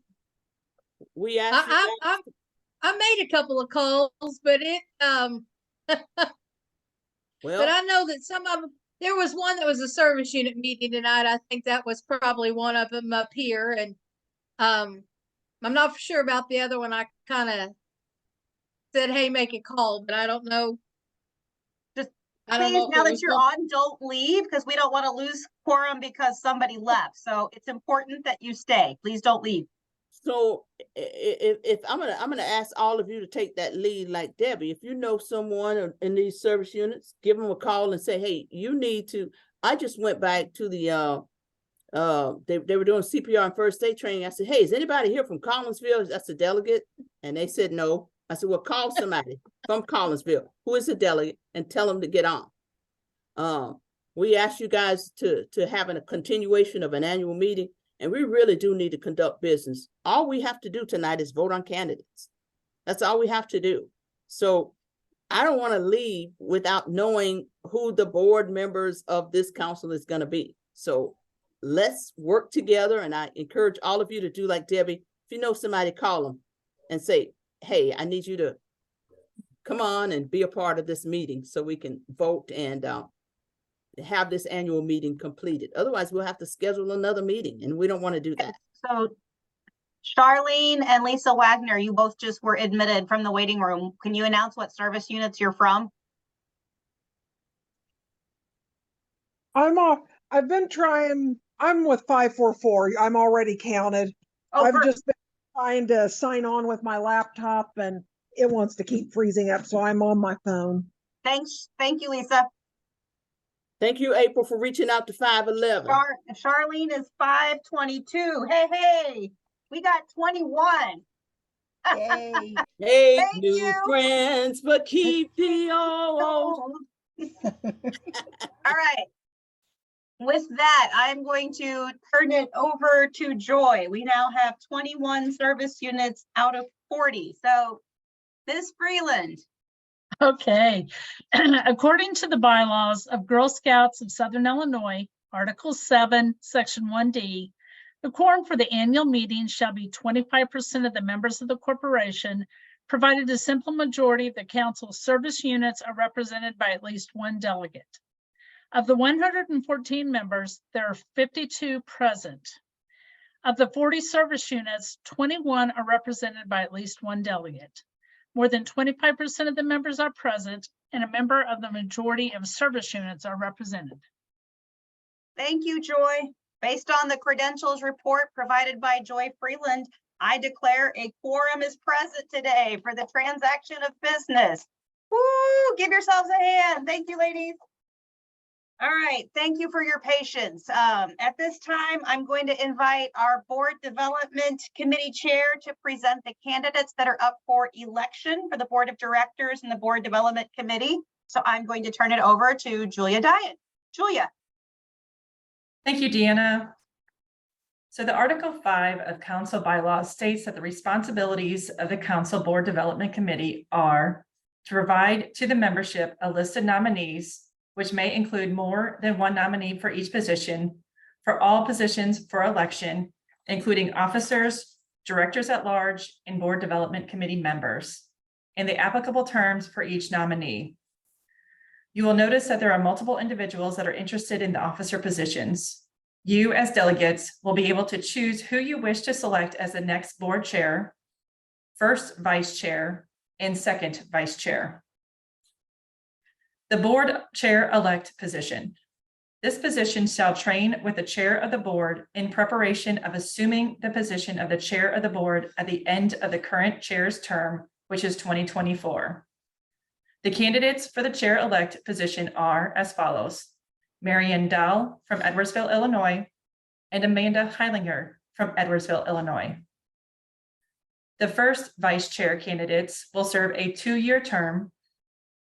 We asked you guys. I made a couple of calls, but Well, but I know that some of them, there was one that was a service unit meeting tonight. I think that was probably one of them up here. And I'm not for sure about the other one. I kind of said, hey, make a call, but I don't know. I don't Please, know. if now it that was you're one- on, don't leave because we don't want to lose quorum because somebody left. So it's important that you stay. Please don't leave. so if I'm gonna ask all of you to take that lead like Debbie. If you know someone in these service units, give them a call and say, hey, you need to. I just went back to the they were doing CPR and first aid training. I said, hey, is anybody here from Collinsville? That's a delegate. And they said no. I said, well, call somebody from Collinsville who is a delegate and tell them to get on. We asked you guys to have a continuation of an annual meeting, and we really do need to conduct business. All we have to do tonight is vote on candidates. That's all we have to do. So I don't want to leave without knowing who the board members of this council is going to be. So let's work together, and I encourage all of you to do like Debbie. If you know somebody, call them and say, hey, I need you to come on and be a part of this meeting so we can vote and have this annual meeting completed. Otherwise, we'll have to schedule another meeting, and we don't want to do that. So Charlene and Lisa Wagner, you both just were admitted from the waiting room. Can you announce what service units you're from? I've been trying, I'm with 544. I'm already counted. Oh, I've just been trying to sign on with my laptop and it wants to keep freezing up, so I'm on my phone. thanks. Thank you, Lisa. Thank you, April, for reaching out to 511. Charlene is 522. Hey, we got 21. Yay. Make Thank new you. friends, but keep the old. All right. With that, I'm going to turn it over to Joy. We now have 21 service units out of 40. So Ms. Freeland. Okay. According to the bylaws of Girl Scouts of Southern Illinois, Article 7, Section 1D, the quorum for the annual meeting shall be 25% of the members of the corporation, provided a simple majority of the council's service units are represented by at least one delegate. Of the 114 members, there are 52 present. Of the 40 service units, 21 are represented by at least one delegate. More than 25% of the members are present, and a member of the majority of service units are represented. Thank you, Joy. Based on the credentials report provided by Joy Freeland, I declare a quorum is present today for the transaction of business. Woo, give yourselves a hand. Thank you, ladies. All right, thank you for your patience. At this time, I'm going to invite our Board Development Committee Chair to present the candidates that are up for election for the Board of Directors and the Board Development Committee. So I'm going to turn it over to Julia Diet. Julia. Thank you, Deanna. So the Article 5 of Council Bylaws states that the responsibilities of the Council Board Development Committee are to provide to the membership a list of nominees, which may include more than one nominee for each position, for all positions for election, including officers, directors at large, and Board Development Committee members, and the applicable terms for each nominee. You will notice that there are multiple individuals that are interested in the officer positions. You, as delegates, will be able to choose who you wish to select as the next board chair, first vice chair, and second vice chair. The board chair-elect position. This position shall train with the chair of the board in preparation of assuming the position of the chair of the board at the end of the current chair's term, which is 2024. The candidates for the chair-elect position are as follows: Marian Dahl from Edwardsville, Illinois, and Amanda Heilinger from Edwardsville, Illinois. The first vice chair candidates will serve a 2-year term,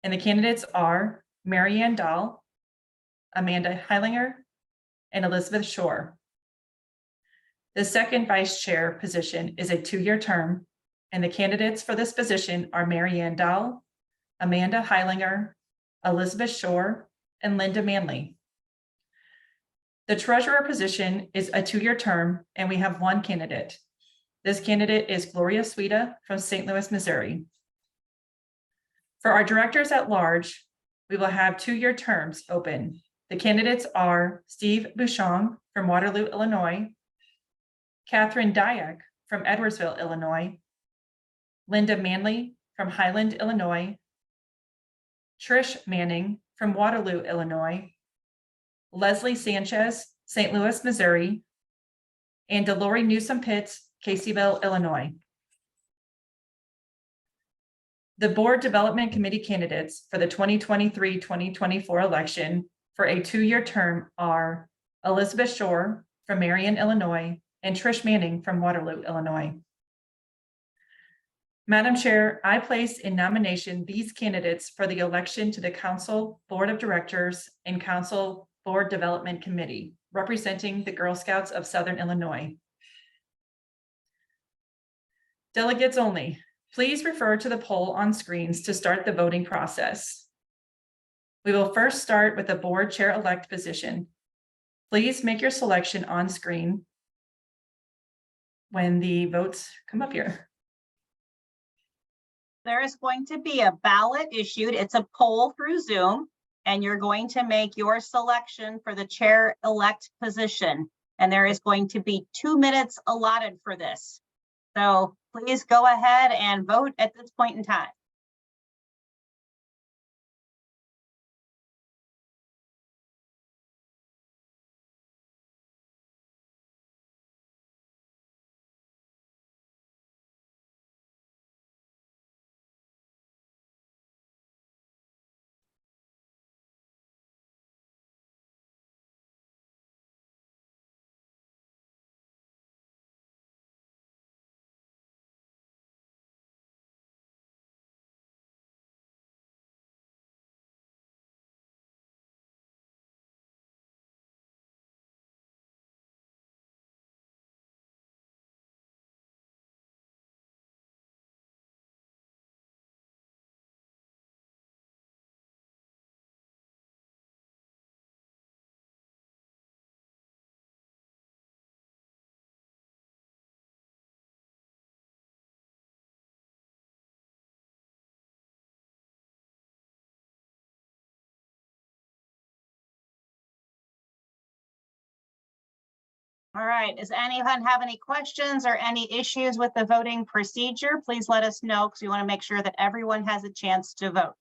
and the candidates are Marianne Dahl, Amanda Heilinger, and Elizabeth Shore. The second vice chair position is a 2-year term, and the candidates for this position are Marianne Dahl, Amanda Heilinger, Elizabeth Shore, and Linda Manley. The treasurer position is a 2-year term, and we have one candidate. This candidate is Gloria Suida from St. Louis, Missouri. For our directors at large, we will have 2-year terms open. The candidates are Steve Bouchon from Waterloo, Illinois, Catherine Dyack from Edwardsville, Illinois, Linda Manley from Highland, Illinois, Trish Manning from Waterloo, Illinois, Leslie Sanchez, St. Louis, Missouri, and Delori Newsom-Pitts, Caseyville, Illinois. The Board Development Committee candidates for the 2023-2024 election for a 2-year term are Elizabeth Shore from Marion, Illinois, and Trish Manning from Waterloo, Illinois. Madam Chair, I place in nomination these candidates for the election to the Council Board of Directors and Council Board Development Committee, representing the Girl Scouts of Southern Illinois. Delegates only. Please refer to the poll on screens to start the voting process. We will first start with the board chair-elect position. Please make your selection on screen when the votes come up here. There is going to be a ballot issued. It's a poll through Zoom, and you're going to make your selection for the chair-elect position. And there is going to be 2 minutes allotted for this. So please go ahead and vote at this point in time. All right, does anyone have any questions or any issues with the voting procedure? Please let us know because we want to make sure that everyone has a chance to vote.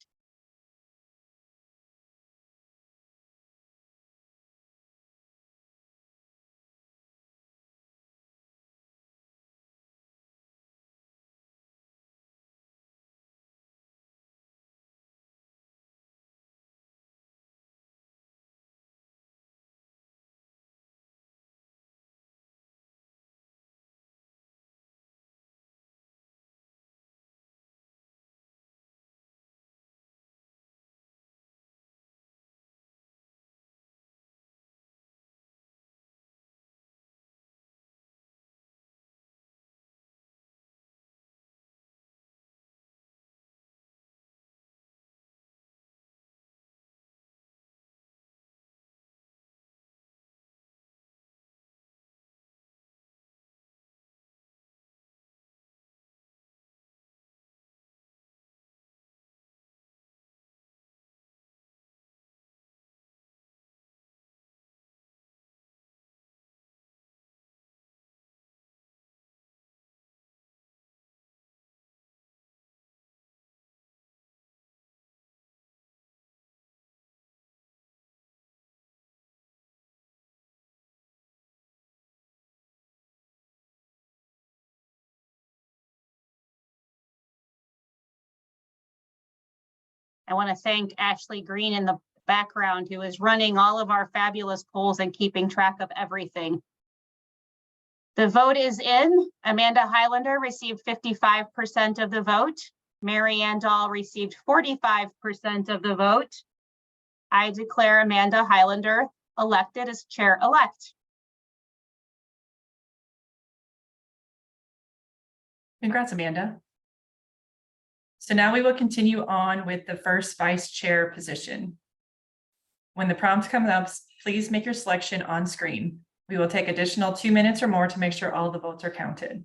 I want to thank Ashley Green in the background, who is running all of our fabulous polls and keeping track of everything. The vote is in. Amanda Highlander received 55% of the vote. Mary Ann Dahl received 45% of the vote. I declare Amanda Highlander elected as chair-elect. Congrats, Amanda. So now we will continue on with the first vice chair position. When the prompt comes up, please make your selection on screen. We will take additional 2 minutes or more to make sure all the votes are counted.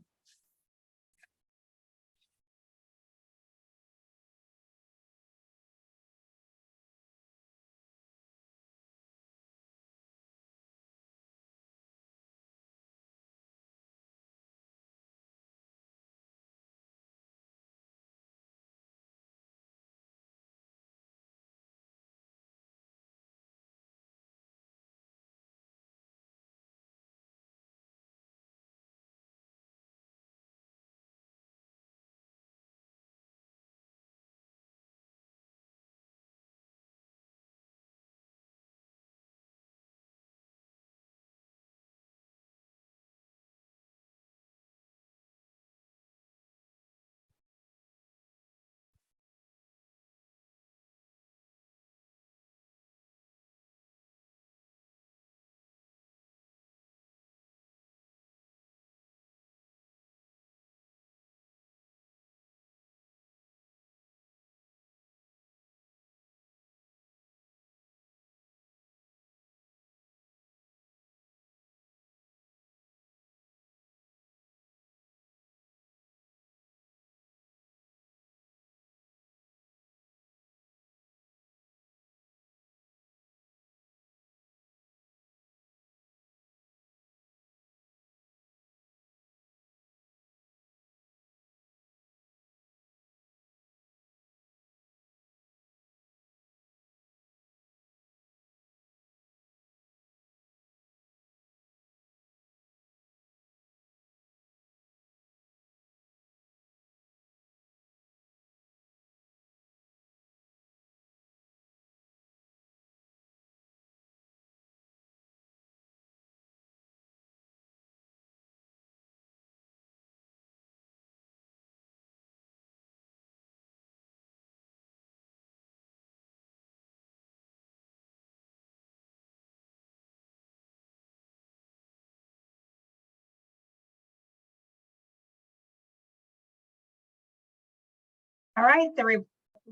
All right, the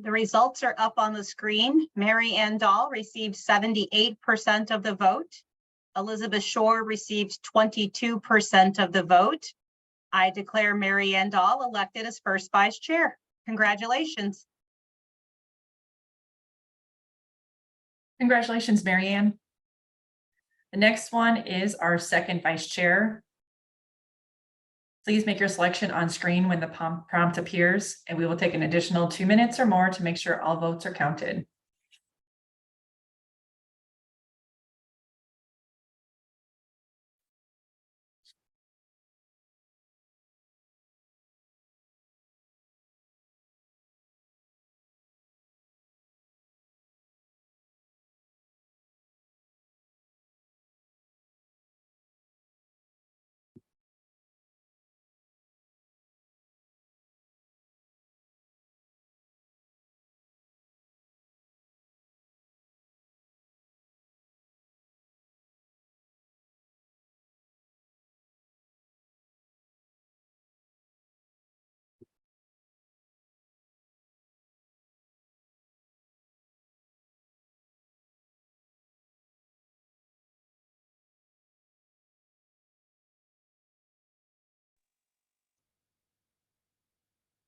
results are up on the screen. Mary Ann Dahl received 78% of the vote. Elizabeth Shore received 22% of the vote. I declare Mary Ann Dahl elected as first vice chair. Congratulations. Congratulations, Mary Ann. The The next one is our second vice chair. Please make your selection on screen when the prompt appears, and we will take an additional 2 minutes or more to make sure all votes are counted.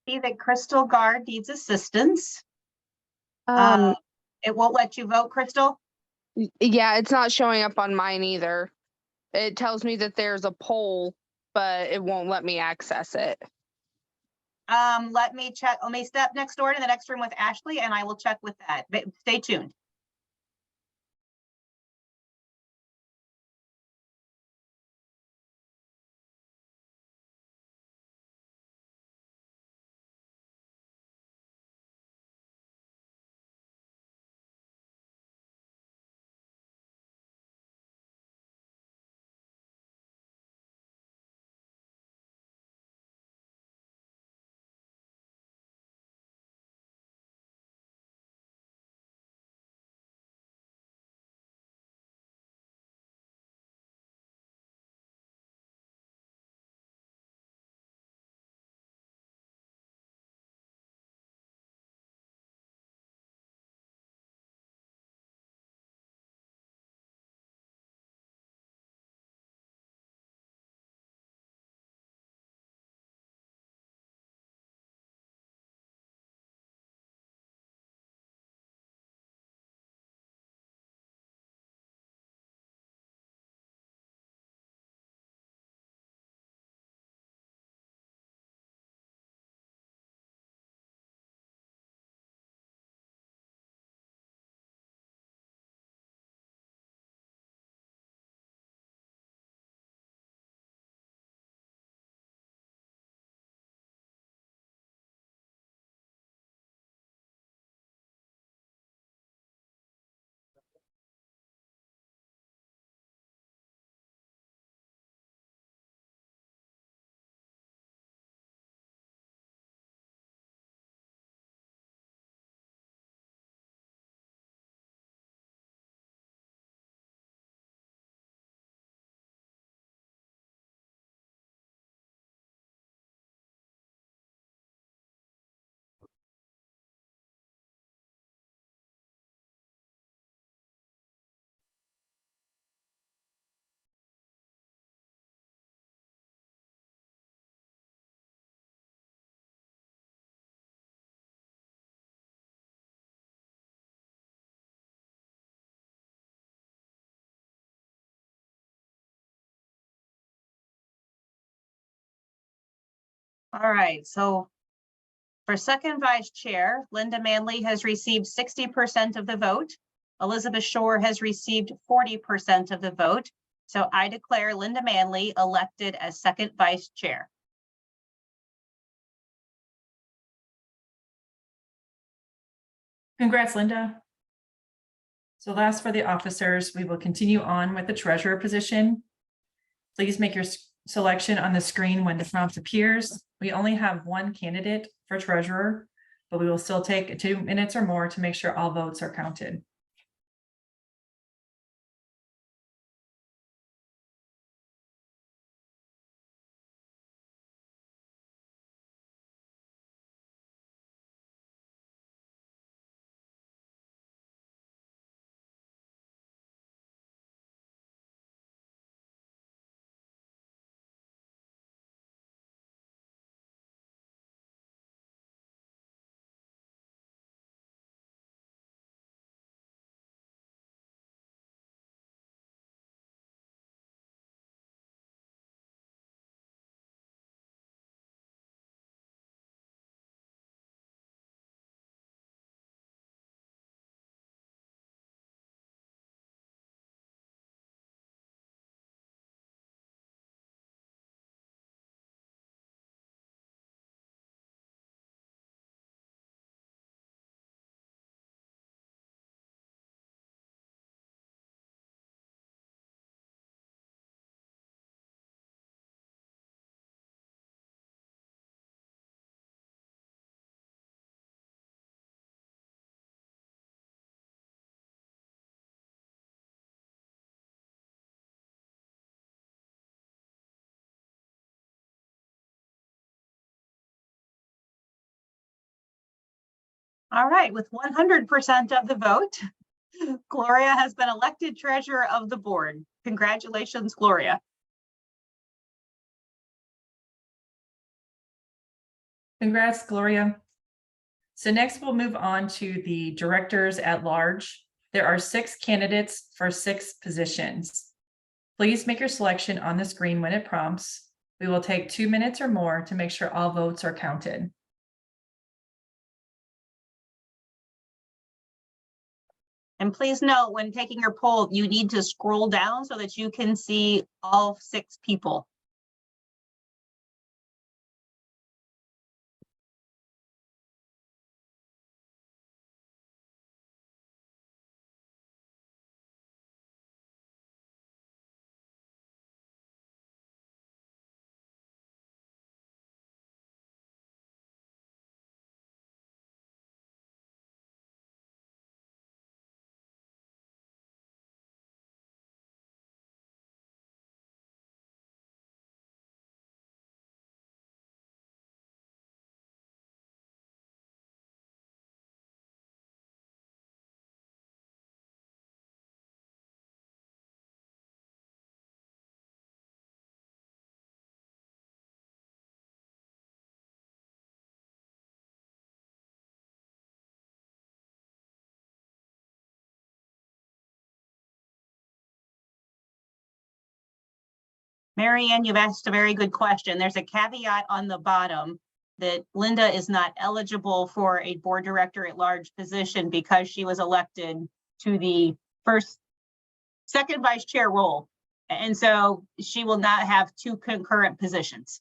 See that Crystal Guard needs assistance. Um, It won't let you vote, Crystal? yeah, it's not showing up on mine either. It tells me that there's a poll, but it won't let me access it. Let me check. Let me step next door to the next room with Ashley and I will check with that. But stay tuned. All right, so for second vice chair, Linda Manley has received 60% of the vote. Elizabeth Shore has received 40% of the vote. So I declare Linda Manley elected as second vice chair. Congrats, Linda. So last for the officers, we will continue on with the treasurer position. Please make your selection on the screen when the prompt appears. We only have one candidate for treasurer, but we will still take 2 minutes or more to make sure all votes are counted. All right, with 100% of the vote, Gloria has been elected treasurer of the board. Congratulations, Gloria. Congrats, Gloria. So next we'll move on to the directors at large. There are 6 candidates for 6 positions. Please make your selection on the screen when it prompts. We will take 2 minutes or more to make sure all votes are counted. And please note, when taking your poll, you need to scroll down so that you can see all 6 people. Mary Ann, you've asked a very good question. There's a caveat on the bottom that Linda is not eligible for a board director at large position because she was elected to the second vice chair role. And so she will not have 2 concurrent positions.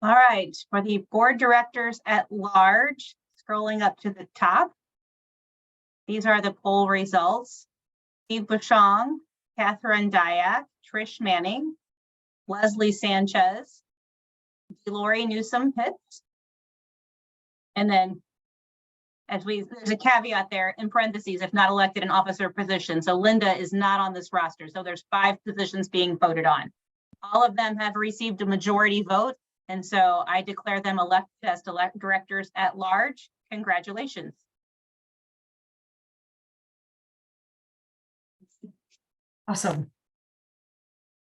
All right, for the board directors at large, scrolling up to the top. These are the poll results. Steve Bushong, Catherine Dyack, Trish Manning, Leslie Sanchez, Lori Newsom Pitts. And then there's a caveat there in parentheses, if not elected in office or position. So Linda is not on this roster. So there's 5 positions being voted on. All of them have received a majority vote. And so I declare them elected as directors at large. Congratulations. Awesome.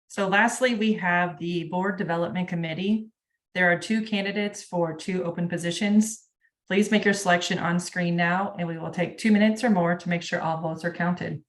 So lastly, we have the Board Development Committee. There are 2 candidates for 2 open positions. Please make your selection on screen now, and we will take 2 minutes or more to make sure all votes are counted.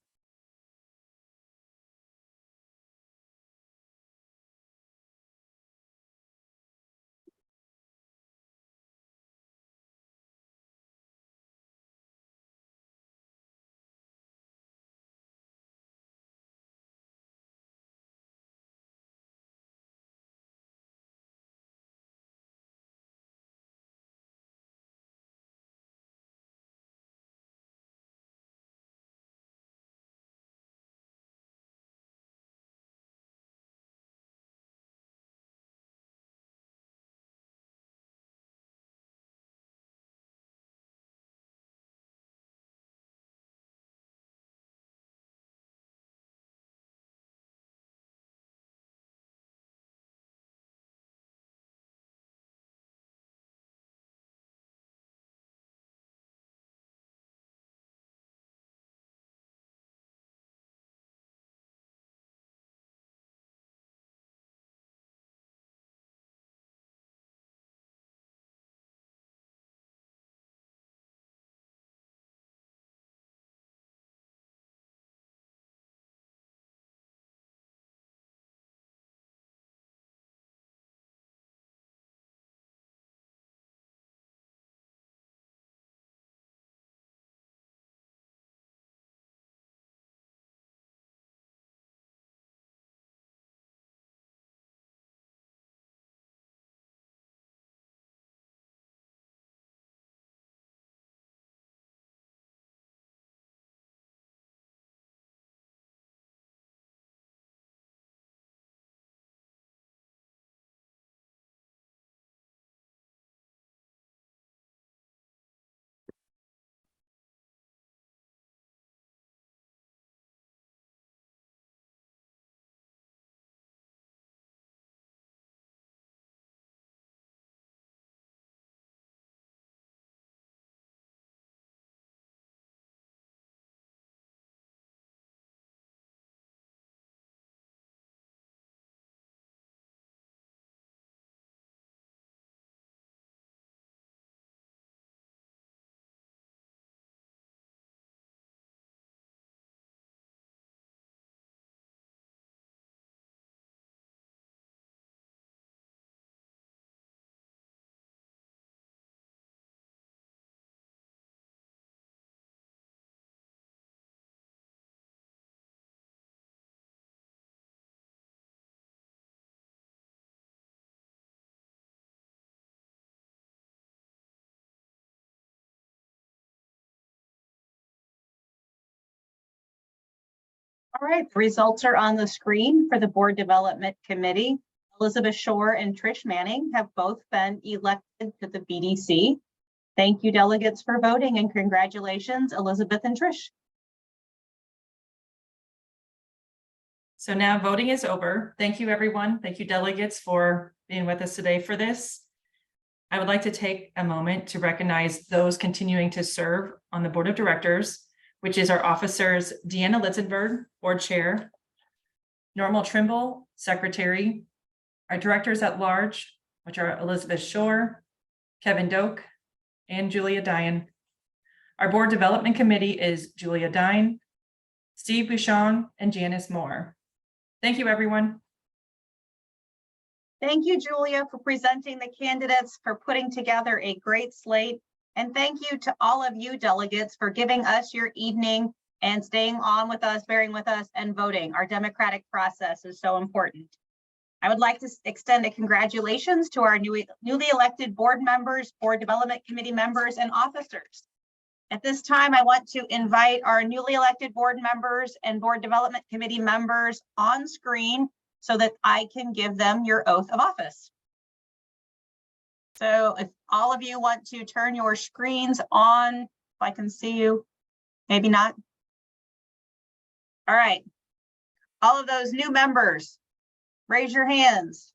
All right, the results are on the screen for the Board Development Committee. Elizabeth Shore and Trish Manning have both been elected to the BDC. Thank you, delegates, for voting, and congratulations, Elizabeth and Trish. So now voting is over. Thank you, everyone. Thank you, delegates, for being with us today for this. I would like to take a moment to recognize those continuing to serve on the Board of Directors, which is our officers, Deanna Litzenberg, Board Chair, Normal Trimble, Secretary, our Directors at Large, which are Elizabeth Shore, Kevin Doak, and Julia Dine. Our Board Development Committee is Julia Dine, Steve Bouchon, and Janice Moore. Thank you, everyone. Thank you, Julia, for presenting the candidates, for putting together a great slate. And thank you to all of you delegates for giving us your evening and staying on with us, bearing with us, and voting. Our democratic process is so important. I would like to extend a congratulations to our newly elected board members, Board Development Committee members, and officers. At this time, I want to invite our newly elected board members and Board Development Committee members on screen so that I can give them your oath of office. So if all of you want to turn your screens on, if I can see you, maybe not. All right, all of those new members, raise your hands.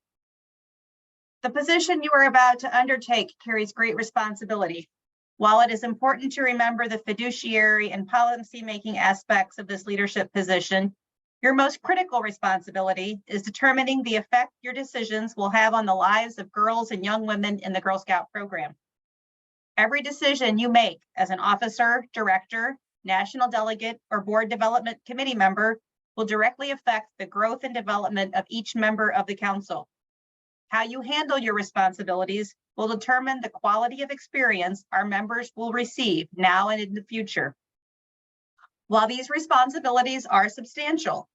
The position you are about to undertake carries great responsibility. While it is important to remember the fiduciary and policy-making aspects of this leadership position, your most critical responsibility is determining the effect your decisions will have on the lives of girls and young women in the Girl Scout program. Every decision you make as an officer, director, national delegate, or Board Development Committee member will directly affect the growth and development of each member of the council. How you handle your responsibilities will determine the quality of experience our members will receive now and in the future. While these responsibilities are substantial,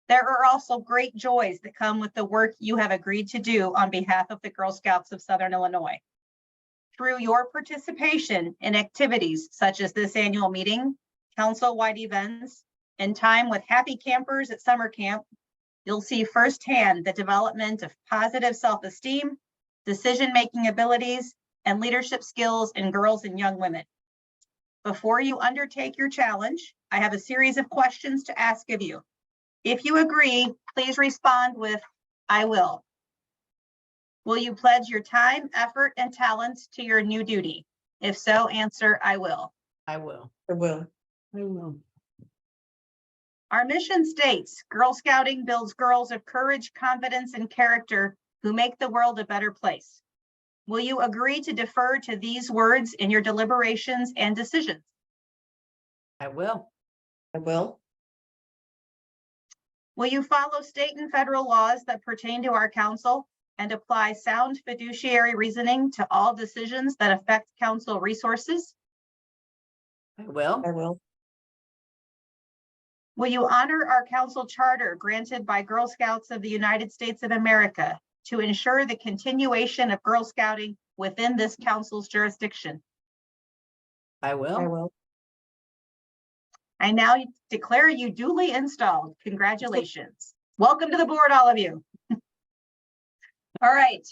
there are also great joys that come with the work you have agreed to do on behalf of the Girl Scouts of Southern Illinois. Through your participation in activities such as this annual meeting, council-wide events, and time with happy campers at summer camp, you'll see firsthand the development of positive self-esteem, decision-making abilities, and leadership skills in girls and young women. Before you undertake your challenge, I have a series of questions to ask of you. If you agree, please respond with, "I will." Will you pledge your time, effort, and talents to your new duty? If so, answer, "I will." I will. I will. I will. Our mission states, Girl Scouting builds girls of courage, confidence, and character who make the world a better place. Will you agree to defer to these words in your deliberations and decisions? I will. I will. Will you follow state and federal laws that pertain to our council and apply sound fiduciary reasoning to all decisions that affect council resources? I will. I will. Will you honor our council charter granted by Girl Scouts of the United States of America to ensure the continuation of Girl Scouting within this council's jurisdiction? I will. I will. I now declare you duly installed. Congratulations. Welcome to the board, all of you. All right.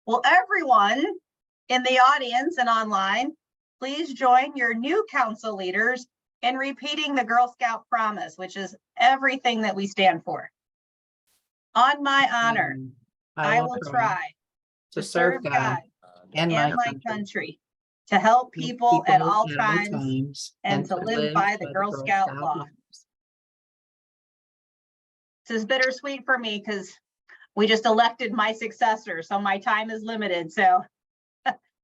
Will everyone in the audience and online please join your new council leaders in repeating the Girl Scout promise, which is everything that we stand for. On my honor, I will try to serve God and my country, to help people at all times, and to live by the Girl Scout law. This is bittersweet for me because we just elected my successor, so my time is limited. So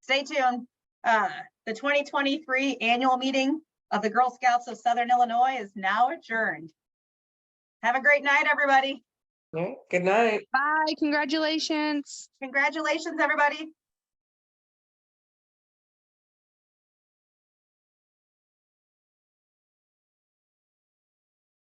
stay tuned. The 2023 annual meeting of the Girl Scouts of Southern Illinois is now adjourned. Have a great night, everybody. All right. Good night. Bye. Congratulations. Congratulations, everybody.